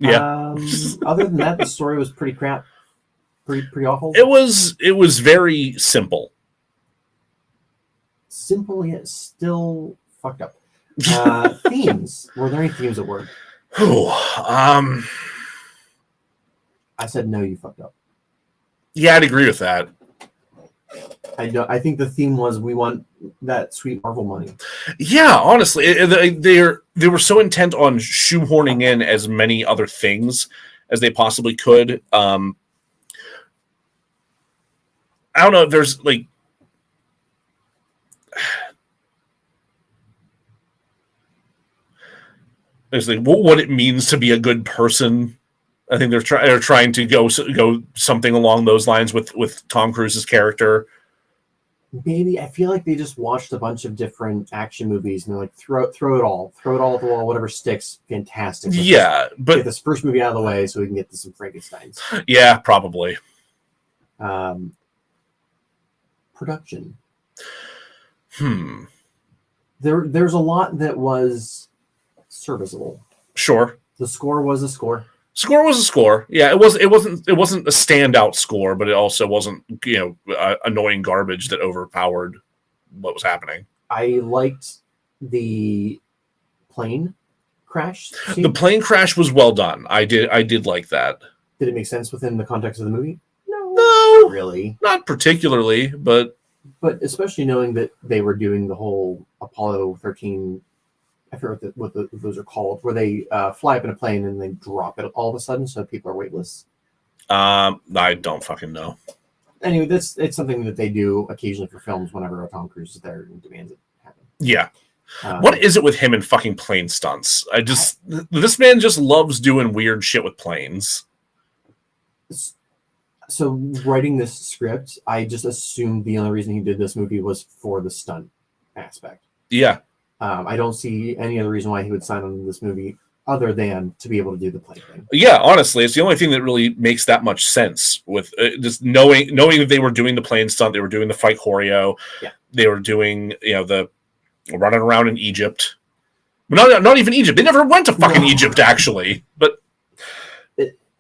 Yeah. Other than that, the story was pretty crap. Pretty awful. It was very simple. simple yet still fucked up. Themes. Were there any themes that worked? I said no. You fucked up. Yeah, I'd agree with that. I think the theme was we want that sweet Marvel money. Yeah, honestly, they were so intent on shoehorning in as many other things as they possibly could. I don't know if there's like. There's like what it means to be a good person. I think they're trying to go something along those lines with Tom Cruise's character. Maybe I feel like they just watched a bunch of different action movies and they're like throw it all at the wall, whatever sticks, fantastic. But get this first movie out of the way so we can get to some Frankensteins. Yeah, probably. Production. There's a lot that was serviceable. Sure. The score was a score. Score was a score. Yeah, it wasn't a standout score, but it also wasn't annoying garbage that overpowered what was happening. I liked the plane crash scene. The plane crash was well done. I did like that. Did it make sense within the context of the movie? No, really, not particularly, but especially knowing that they were doing the whole Apollo 13. I forget what those are called, where they fly up in a plane and they drop it all of a sudden, so people are weightless. I don't fucking know. Anyway, it's something that they do occasionally for films whenever Tom Cruise is there and demands it happen. Yeah. What is it with him and fucking plane stunts? This man just loves doing weird shit with planes. So writing this script, I just assumed the only reason he did this movie was for the stunt aspect. Yeah. I don't see any other reason why he would sign on to this movie other than to be able to do the plane thing. Yeah, honestly, it's the only thing that really makes that much sense with just knowing that they were doing the plane stunt, they were doing the fight choreo, they were doing the running around in Egypt. Not even Egypt. They never went to fucking Egypt actually, but.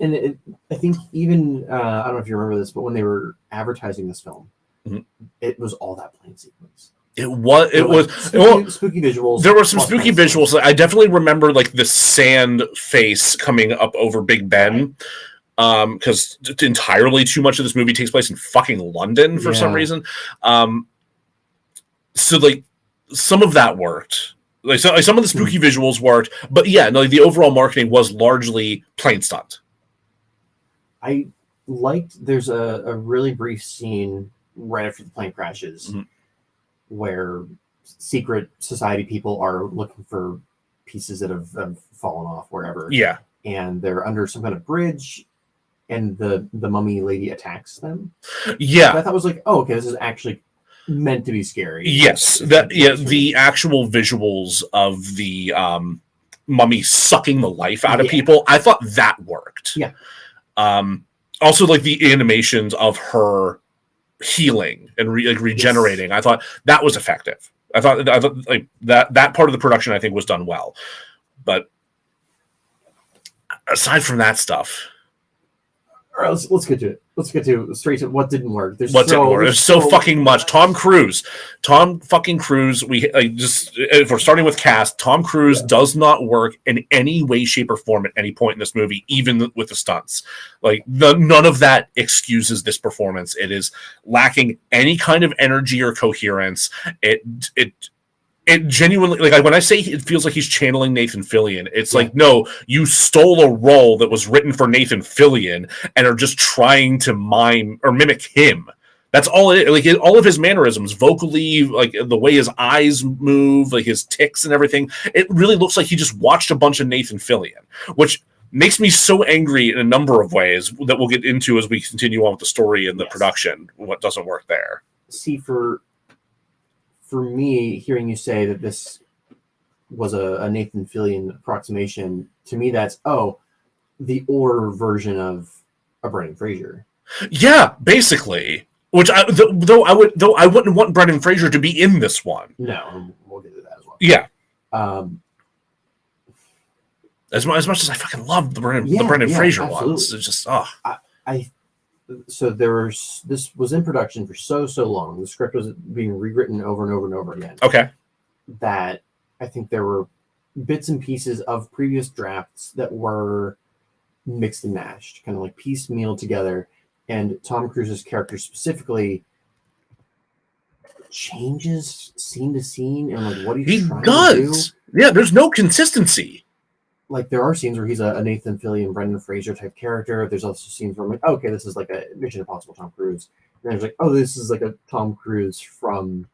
I think even I don't know if you remember this, but when they were advertising this film, it was all that plane sequence. It was spooky visuals. There were some spooky visuals. I definitely remember like the sand face coming up over Big Ben, because entirely too much of this movie takes place in fucking London for some reason. So like some of that worked. Like some of the spooky visuals worked, but the overall marketing was largely plane stunt. I liked. There's a really brief scene right after the plane crashes. Where secret society people are looking for pieces that have fallen off wherever. Yeah. And they're under some kind of bridge and the mummy lady attacks them. Yeah. So I thought it was like, oh, okay, this is actually meant to be scary. Yes. The actual visuals of the mummy sucking the life out of people, I thought that worked. Yeah. Also like the animations of her healing and regenerating. I thought that was effective. I thought like that part of the production I think was done well. But aside from that stuff, all right, let's get to it. Let's get to straight to what didn't work. There's so fucking much. Tom fucking Cruise. If we're starting with cast, Tom Cruise does not work in any way, shape, or form at any point in this movie, even with the stunts. Like none of that excuses this performance. It is lacking any kind of energy or coherence. It genuinely, like when I say it feels like he's channeling Nathan Fillion, it's like, no, you stole a role that was written for Nathan Fillion and are just trying to mime or mimic him. That's all it is. Like all of his mannerisms, vocally, like the way his eyes move, like his tics and everything, it really looks like he just watched a bunch of Nathan Fillion, which makes me so angry in a number of ways that we'll get into as we continue on with the story and the production, what doesn't work there. See, for me, hearing you say that this was a Nathan Fillion approximation, to me that's the older version of a Brendan Fraser. Yeah, basically. Which I wouldn't want Brendan Fraser to be in this one. No, we'll get to that as well. Yeah. As much as I fucking love the Brendan Fraser ones, it's just So this was in production for so long. The script was being rewritten over and over and over again. Okay. That I think there were bits and pieces of previous drafts that were mixed and mashed, kind of like piecemeal together. And Tom Cruise's character specifically changes scene to scene, and like what he's trying to do. Yeah, there's no consistency. Like there are scenes where he's a Nathan Fillion, Brendan Fraser type character. There's also scenes where I'm like, okay, this is like a Mission Impossible Tom Cruise. And there's like, oh, this is like a Tom Cruise from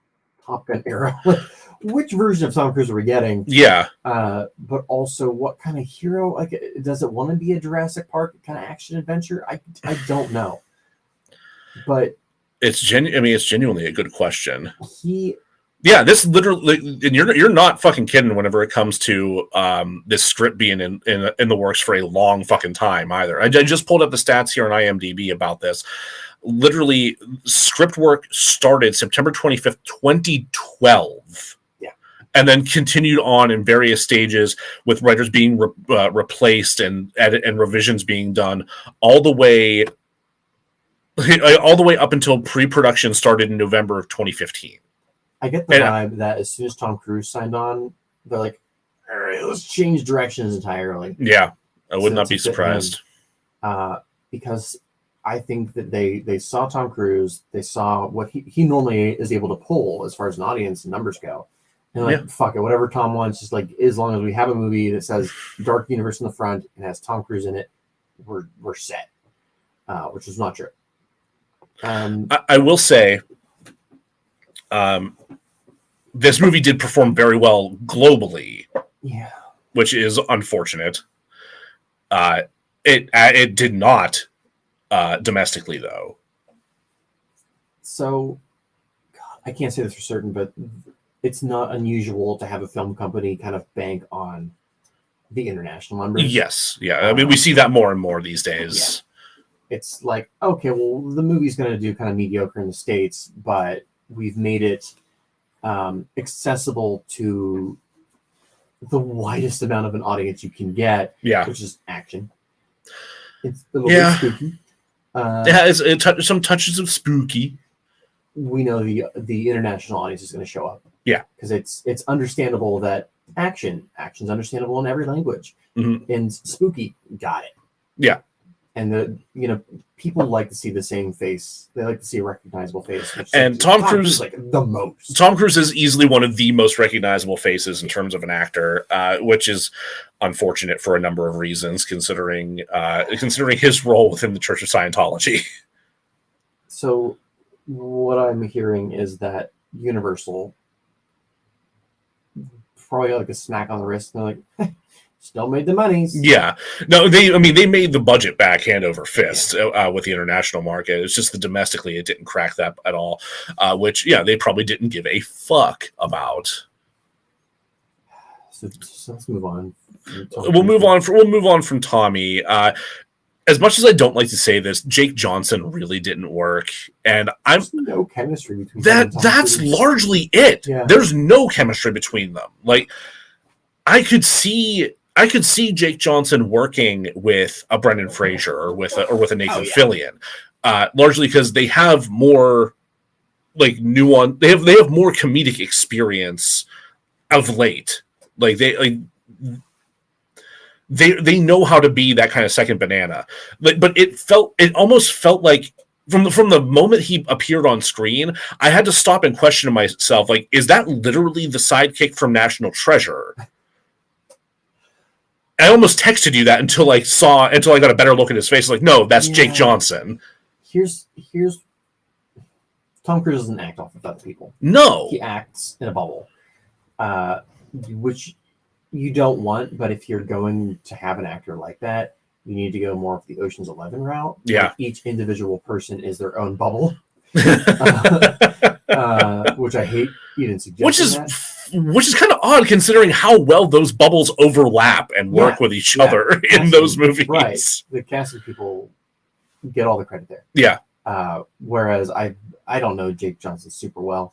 Top Gun era. Like, which version of Tom Cruise are we getting? Yeah. But also, what kind of hero? Like, does it want to be a Jurassic Park kind of action adventure? I don't know. But it's genuinely a good question. Yeah, this literally, and you're not fucking kidding whenever it comes to this script being in the works for a long fucking time either. I just pulled up the stats here on IMDb about this. Literally, script work started September 25th, 2012. Yeah. And then continued on in various stages with writers being replaced and edit and revisions being done all the way up until pre-production started in November of 2015. I get the vibe that as soon as Tom Cruise signed on, they're like, all right, let's change directions entirely. Yeah, I would not be surprised. Because I think that they saw Tom Cruise, they saw what he normally is able to pull as far as an audience and numbers go. And like, fuck it, whatever Tom wants, just like as long as we have a movie that says Dark Universe in the front and has Tom Cruise in it, we're set. Which is not true. I will say, this movie did perform very well globally. Yeah, which is unfortunate. It did not domestically though. So, God, I can't say this for certain, but it's not unusual to have a film company kind of bank on the international numbers. Yes, yeah. I mean, we see that more and more these days. Yeah. It's like, okay, well, the movie's going to do kind of mediocre in the States, but we've made it accessible to the widest amount of an audience you can get, which is action. It's a little bit spooky. It has some touches of spooky. We know the international audience is going to show up. Yeah, because it's understandable that action's understandable in every language, and spooky, got it. Yeah. And people like to see the same face. They like to see a recognizable face. And Tom Cruise is like the most. Tom Cruise is easily one of the most recognizable faces in terms of an actor, which is unfortunate for a number of reasons, considering his role within the Church of Scientology. So, what I'm hearing is that Universal probably got like a smack on the wrist, and they're like, still made the monies. Yeah. No, they made the budget back hand over fist with the international market. It's just the domestically, it didn't crack that at all, which, they probably didn't give a fuck about. So let's move on. We'll move on from Tommy. As much as I don't like to say this, Jake Johnson really didn't work, and there's no chemistry between them. That's largely it. Yeah. There's no chemistry between them. Like, I could see Jake Johnson working with a Brendan Fraser or with a Nathan Fillion, largely because they have more like nuance. They have more comedic experience of late. Like they know how to be that kind of second banana. But it almost felt like from the moment he appeared on screen, I had to stop and question myself, like, is that literally the sidekick from National Treasure? I almost texted you that until I got a better look at his face. Like, no, that's Jake Johnson. Here's Tom Cruise doesn't act off of other people. No, he acts in a bubble, which you don't want. But if you're going to have an actor like that, you need to go more of the Ocean's 11 route. Yeah, like each individual person is their own bubble, which I hate even suggesting. Which is kind of odd considering how well those bubbles overlap and work with each other in those movies. Right. The casting people get all the credit there. Yeah. Whereas I don't know Jake Johnson super well,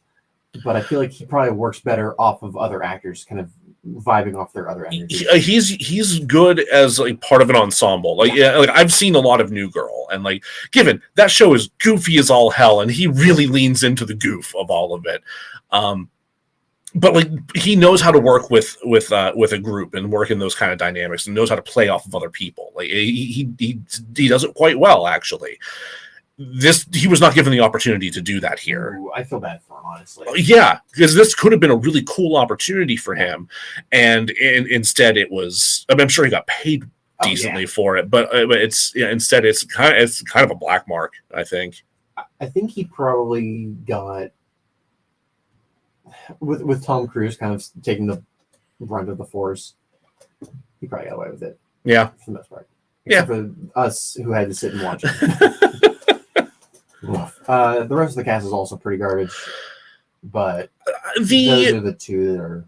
but I feel like he probably works better off of other actors kind of vibing off their other energy. He's good as like part of an ensemble. Like I've seen a lot of New Girl, and like given that show is goofy as all hell, and he really leans into the goof of all of it. But like he knows how to work with a group and work in those kind of dynamics, and knows how to play off of other people. Like he does it quite well, actually. He was not given the opportunity to do that here. Ooh, I feel bad for him, honestly. Yeah, because this could have been a really cool opportunity for him, and instead it was. I mean, I'm sure he got paid decently for it, but instead it's kind of a black mark. I think. I think he probably got with Tom Cruise kind of taking the brunt of the force. He probably got away with it. Yeah, for the most part. Except for us who had to sit and watch it. The rest of the cast is also pretty garbage, but those are the two that are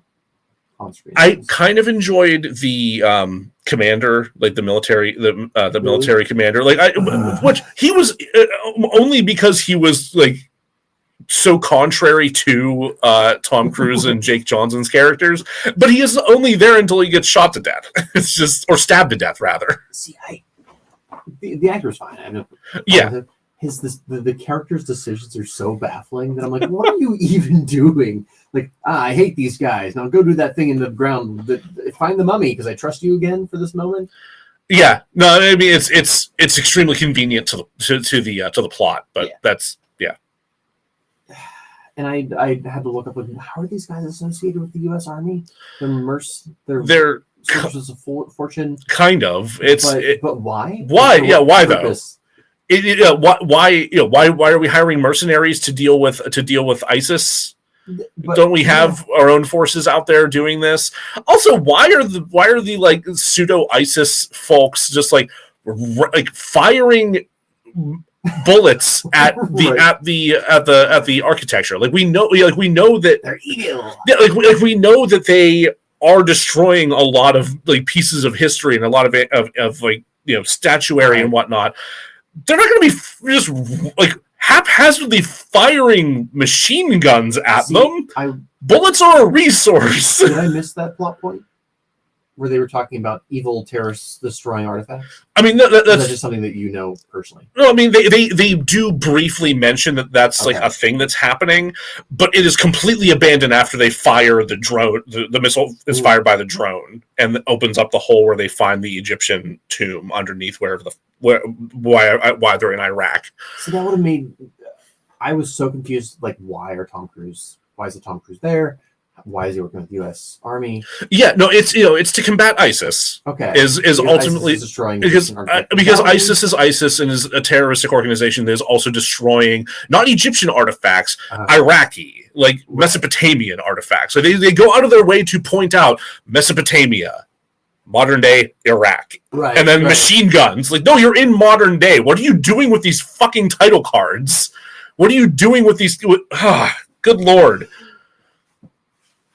on screen. I kind of enjoyed the commander, like the military commander, like which he was only because he was like so contrary to Tom Cruise and Jake Johnson's characters, but he is only there until he gets shot to death. It's just or stabbed to death rather. See, the actor's fine. I know. Yeah. The character's decisions are so baffling that I'm like, what are you even doing? Like, I hate these guys. Now go do that thing in the ground. Find the mummy because I trust you again for this moment. Yeah, no, I mean it's extremely convenient to the plot, but that's yeah. And I had to look up like, how are these guys associated with the U.S. Army? They're soldiers of fortune. Kind of. But why? Why? Yeah, why though? Why are we hiring mercenaries to deal with ISIS? But, don't we have our own forces out there doing this? Also, why are the like pseudo ISIS folks just like firing bullets at the architecture? Like we know that they're evil. Yeah, like we know that they are destroying a lot of like pieces of history and a lot of like statuary and whatnot. They're not going to be just like haphazardly firing machine guns at them. Bullets are a resource. Did I miss that plot point where they were talking about evil terrorists destroying artifacts? I mean, that's just something that you know personally. No, I mean they do briefly mention that's like a thing that's happening, but it is completely abandoned after they fire the drone. The missile is fired by the drone and opens up the hole where they find the Egyptian tomb underneath why they're in Iraq. So that would have made. I was so confused. Like, why is Tom Cruise there? Why is he working with the U.S. Army? Yeah, no, it's to combat ISIS. Okay, is ultimately ISIS is destroying because ISIS is ISIS and is a terroristic organization that is also destroying not Egyptian artifacts, Iraqi, like Mesopotamian artifacts. So they go out of their way to point out Mesopotamia, modern day Iraq, and then machine guns. Like, no, you're in modern day. What are you doing with these fucking title cards? What are you doing with these? Good Lord.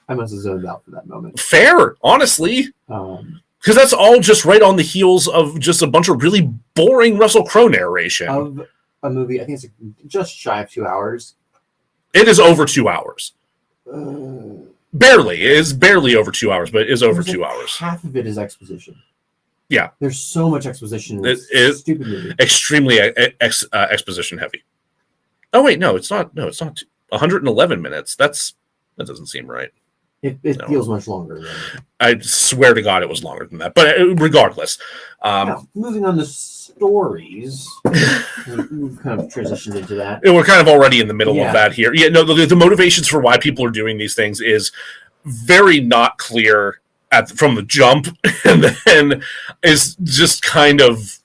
I must have zoned out for that moment. Fair, honestly. Because that's all just right on the heels of just a bunch of really boring Russell Crowe narration. Of a movie, I think it's just shy of 2 hours. It is over 2 hours. Barely. It is barely over 2 hours, but it is over 2 hours. Half of it is exposition. Yeah. There's so much exposition in this stupid movie. Extremely exposition heavy. Oh, wait, no, it's not. No, it's not. 111 minutes. That doesn't seem right. It feels much longer. I swear to God it was longer than that. But regardless. Now, moving on to stories. We've kind of transitioned into that. We're kind of already in the middle of that here. Yeah, no, the motivations for why people are doing these things is very not clear from the jump. And then is just kind of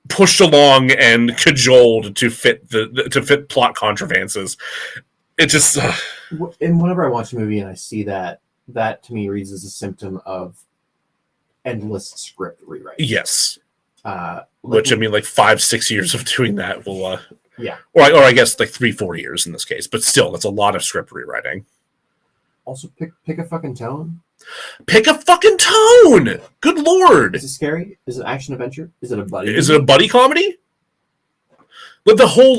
pushed along and cajoled to fit plot contrivances. It just and whenever I watch a movie and I see that to me reads as a symptom of endless script rewriting. Yes, which I mean, like 5-6 years of doing that will, or I guess like 3-4 years in this case, but still, that's a lot of script rewriting. Also, pick a fucking tone. Pick a fucking tone. Good Lord. Is it scary? Is it action adventure? Is it a buddy? Is it a buddy comedy? But the whole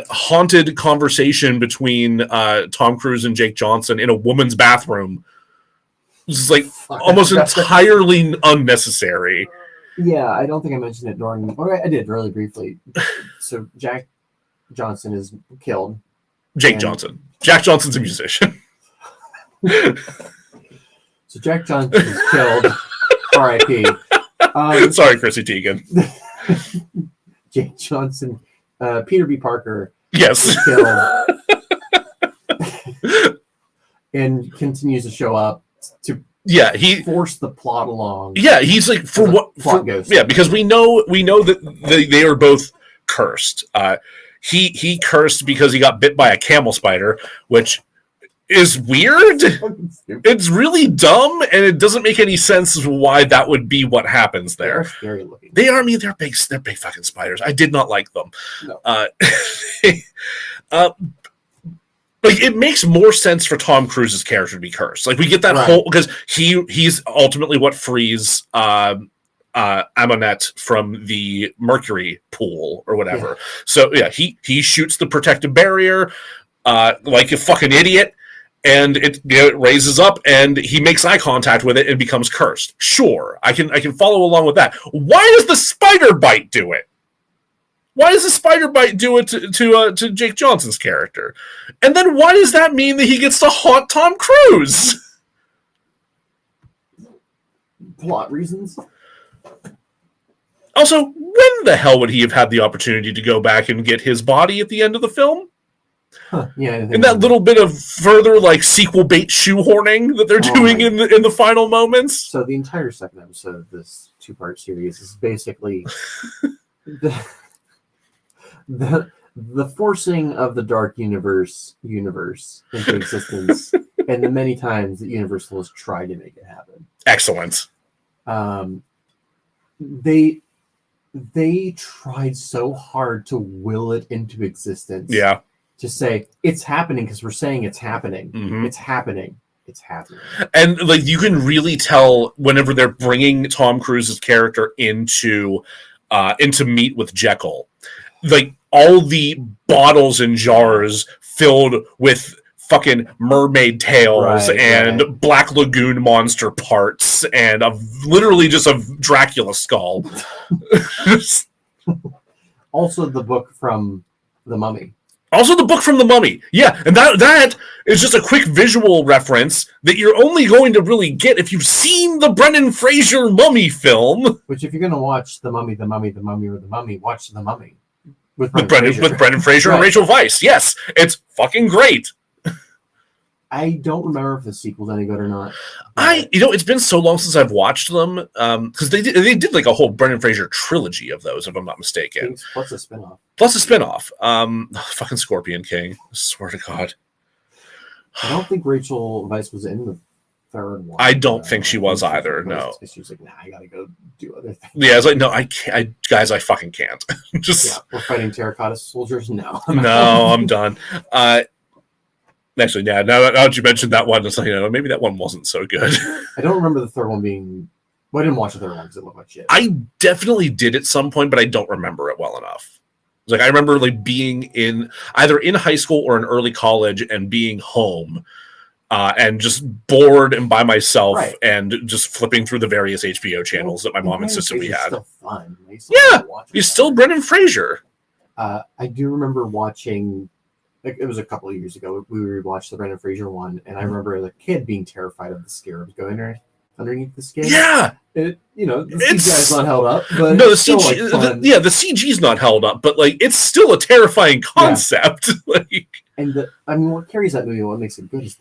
haunted conversation between Tom Cruise and Jake Johnson in a woman's bathroom was like almost entirely unnecessary. Yeah, I don't think I mentioned it during, or I did really briefly. So Jack Johnson is killed. Jake Johnson. Jack Johnson's a musician. So Jack Johnson is killed. R.I.P. Sorry, Chrissy Teigen. Jake Johnson, Peter B. Parker. Yes. Is killed. And continues to show up to he force the plot along. Yeah, he's like because we know that they are both cursed. He cursed because he got bit by a camel spider, which is weird. It's really dumb, and it doesn't make any sense as why that would be what happens there. They're scary looking. They are. I mean, they're big fucking spiders. I did not like them. No. Like, it makes more sense for Tom Cruise's character to be cursed. Like, we get that whole, because he's ultimately what frees Amonette from the mercury pool or whatever. Yeah. So yeah, he shoots the protective barrier like a fucking idiot, and it raises up, and he makes eye contact with it and becomes cursed. Sure, I can follow along with that. Why does the spider bite do it? Why does the spider bite do it to Jake Johnson's character? And then why does that mean that he gets to haunt Tom Cruise? Plot reasons. Also, when the hell would he have had the opportunity to go back and get his body at the end of the film? Huh, yeah, and that little bit of further sequel bait shoehorning that they're doing in the final moments. So the entire second episode of this 2-part series is basically the forcing of the dark universe into existence, and the many times that Universal has tried to make it happen. Excellent. They tried so hard to will it into existence. Yeah. To say it's happening because we're saying it's happening. Mm-hmm. It's happening. It's happening. And you can really tell whenever they're bringing Tom Cruise's character into meet with Jekyll, all the bottles and jars filled with fucking mermaid tails and Black Lagoon monster parts and literally just a Dracula skull. Also, the book from The Mummy. Yeah, and that is just a quick visual reference that you're only going to really get if you've seen the Brendan Fraser Mummy film. Which, if you're going to watch The Mummy, watch The Mummy. With Brendan Fraser and Rachel Weisz. Yes, it's fucking great. I don't remember if the sequel's any good or not. It's been so long since I've watched them, because they did a whole Brendan Fraser trilogy of those, if I'm not mistaken. Plus a spinoff. Fucking Scorpion King. I swear to God. I don't think Rachel Weisz was in the third one. I don't think she was either. No. She was like, nah, I gotta go do other things. Yeah, I was like, no, I can't. Guys, I fucking can't. We're fighting terracotta soldiers. No, I'm done. Actually, yeah. Now that you mentioned that one, it's maybe that one wasn't so good. I don't remember the third one being. Well, I didn't watch the third one because it looked like shit. I definitely did at some point, but I don't remember it well enough. I remember being either in high school or in early college and being home, and just bored and by myself, and just flipping through the various HBO channels that my mom insisted we had. Still fun. He's still Brendan Fraser. I do remember watching. It was a couple of years ago. We rewatched the Brendan Fraser one, and I remember the kid being terrified of the scarabs going underneath the skin. Yeah, the CGI's not held up, but no, the CG, the CG's not held up, but it's still a terrifying concept. And what carries that movie, what makes it good, is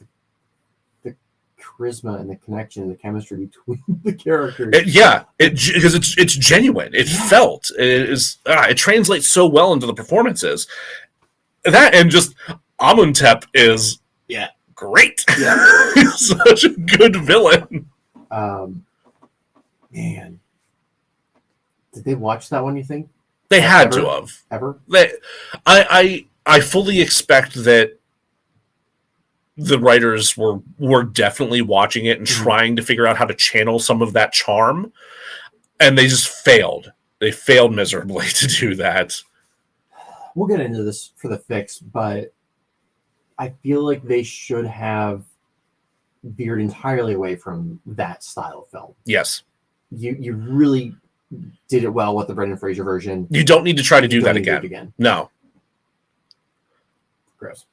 the charisma and the connection and the chemistry between the characters. Because it's genuine. It felt it translates so well into the performances. That and just Amenhotep is great. Yeah. He's such a good villain. Man, did they watch that one? You think they had to have ever? I fully expect that the writers were definitely watching it and trying to figure out how to channel some of that charm, and they just failed. They failed miserably to do that. we'll get into this for the fix, but I feel like they should have veered entirely away from that style of film. Yes. You really did it well with the Brendan Fraser version. You don't need to try to do You don't that need to do again. it again. No. Gross.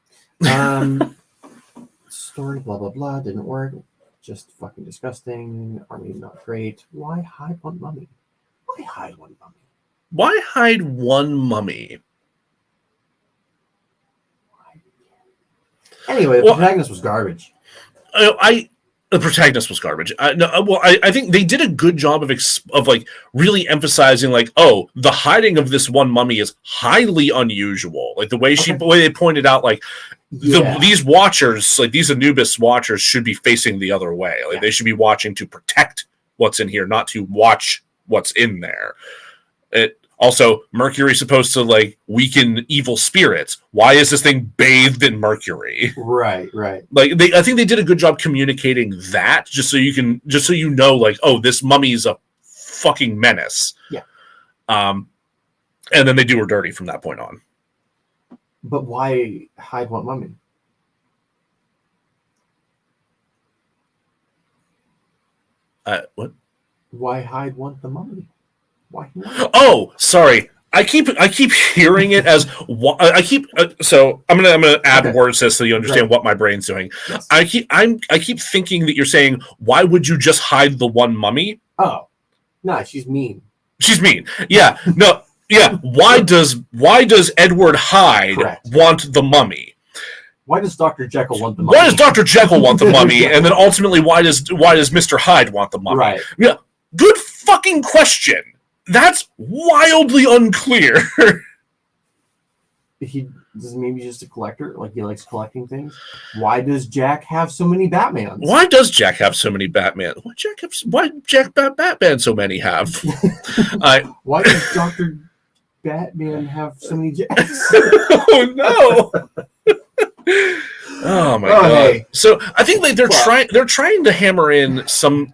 Story, blah, blah, blah, didn't work. Just fucking disgusting. Army not great. Why hide one mummy? Why hide one mummy? Why hide one mummy? Anyway, the protagonist was garbage. The protagonist was garbage. I think they did a good job of like really emphasizing like, oh, the hiding of this one mummy is highly unusual. Like the way they pointed out, like these watchers, like these Anubis watchers, should be facing the other way. Like they should be watching to protect what's in here, not to watch what's in there. Also, Mercury's supposed to like weaken evil spirits. Why is this thing bathed in mercury? Right. Like I think they did a good job communicating that, just so you know, like, oh, this mummy's a fucking menace. Yeah. And then they do her dirty from that point on. But why hide one mummy? What? Why hide one the mummy? Why? Oh, sorry. I keep hearing it as so I'm gonna add words to this so you understand what my brain's doing. Yes. I keep thinking that you're saying, why would you just hide the one mummy? Oh, no, she's mean. She's mean. Yeah. No. Yeah. Why does Edward Hyde want the mummy? Why does Dr. Jekyll want the mummy? Why does Dr. Jekyll want the mummy? And then ultimately, why does Mr. Hyde want the mummy? Right. Yeah. Good fucking question. That's wildly unclear. He is maybe just a collector, like he likes collecting things. Why does Jack have so many Batmans? Why does Jack have so many Batman? Why Jack Batman so many have? Why does Dr. Batman have so many Jacks? Oh no. Oh my god! Hey. So I think like they're trying to hammer in some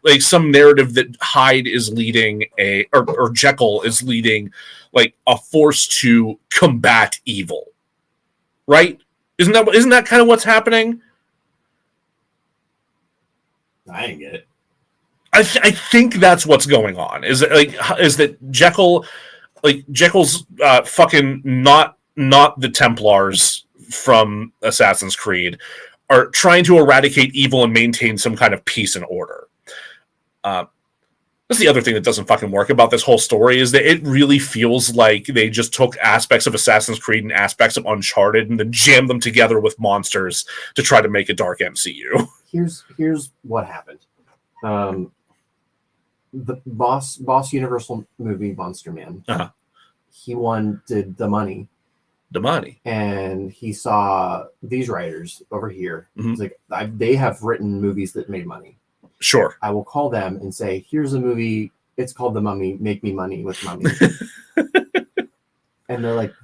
narrative that Hyde is leading or Jekyll is leading like a force to combat evil, right? Isn't that kind of what's happening? I didn't get it. I think that's what's going on. Is that Jekyll's fucking not the Templars from Assassin's Creed are trying to eradicate evil and maintain some kind of peace and order. That's the other thing that doesn't fucking work about this whole story is that it really feels like they just took aspects of Assassin's Creed and aspects of Uncharted and then jammed them together with monsters to try to make a dark MCU. Here's what happened. The boss Universal movie Monster Man. Uh-huh. He wanted the money. And he saw these writers over here. Mm-hmm. He's like, they have written movies that made money. Sure. I will call them and say, here's a movie. It's called The Mummy. Make me money with mummy. And they're like,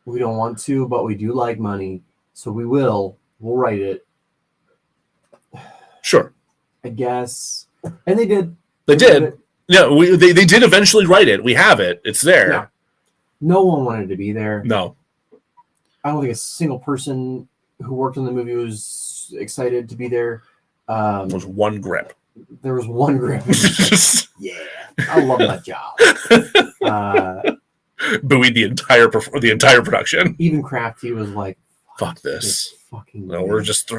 we don't want to, but we do like money. So we'll write it. Sure. I guess. And they did. They did. Yeah, they did eventually write it. We have it. It's there. Yeah. No one wanted to be there. No. I don't think a single person who worked on the movie was excited to be there. There was one grip. There was one grip. Yeah. I love that job. Buoyed the entire production. Even Crafty was like, fuck this. Fucking no, we're just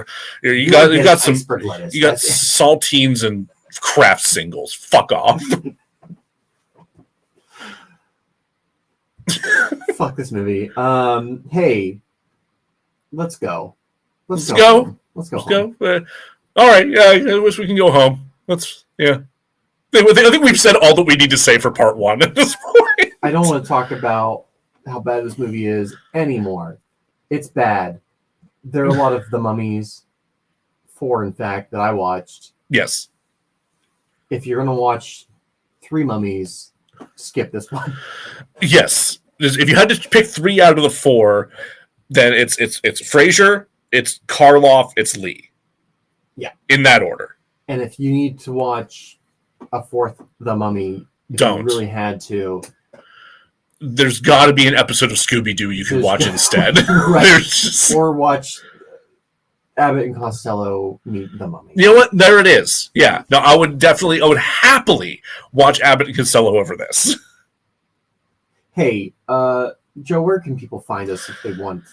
you got some lettuce. You got saltines and Kraft singles. Fuck off. Fuck this movie. Hey, let's go. Let's go. All right. Yeah, I wish we can go home. Yeah. I think we've said all that we need to say for part one at this point. I don't want to talk about how bad this movie is anymore. It's bad. There are a lot of The Mummies, 4 in fact, that I watched. Yes. If you're going to watch 3 Mummies, skip this one. Yes. If you had to pick 3 out of the 4, then it's Fraser, it's Karloff, it's Lee. Yeah. In that order. And if you need to watch a 4th The Mummy, if don't. you really had to. there's got to be an episode of Scooby-Doo you can watch instead. Right. There's just... Or watch Abbott and Costello meet the Mummy. You know what? There it is. Yeah. No, I would happily watch Abbott and Costello over this. Hey, Joe, where can people find us if they want to?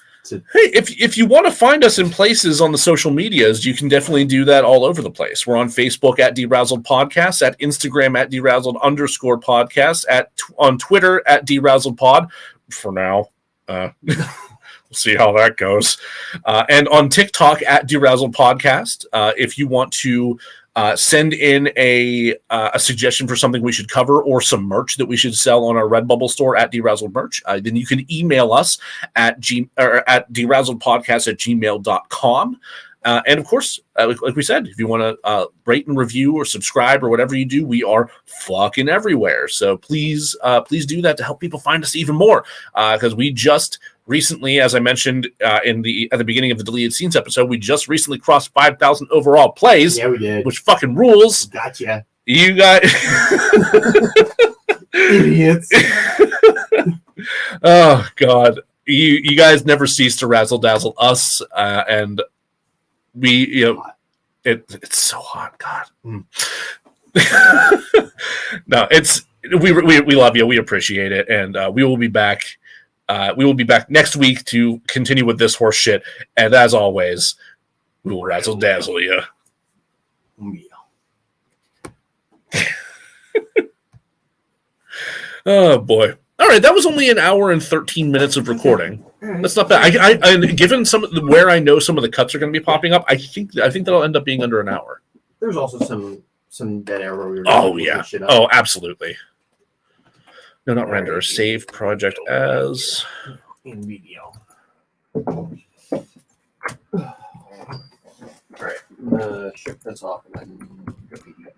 Hey, if you want to find us in places on the social medias, you can definitely do that all over the place. We're on Facebook at DeRazzled Podcast, at Instagram at DeRazzled_podcast, on Twitter at DeRazzled Pod. For now, we'll see how that goes. And on TikTok at DeRazzled Podcast. If you want to send in a suggestion for something we should cover or some merch that we should sell on our Redbubble store at DeRazzled Merch, then you can email us at DeRazzledPodcast@gmail.com. And of course, like we said, if you want to rate and review or subscribe or whatever you do, we are fucking everywhere. So please do that to help people find us even more. Because we just recently, as I mentioned at the beginning of the Deleted Scenes episode, we just recently crossed 5,000 overall plays. Yeah, we did. Which fucking rules. Gotcha. You guys. Idiots. Oh, God. You guys never cease to razzle dazzle us. And we, it's so hot. God. No, we love you. We appreciate it. And we will be back. We will be back next week to continue with this horse shit. And as always, we will razzle dazzle you. Oh, boy. All right, that was only an hour and 13 minutes of recording. That's not bad. I given where I know some of the cuts are going to be popping up, I think that'll end up being under an hour. There's also some dead air where we were. Oh yeah. Oh, absolutely. No, not render. Save project as in video. All right. Ship this off and then go video.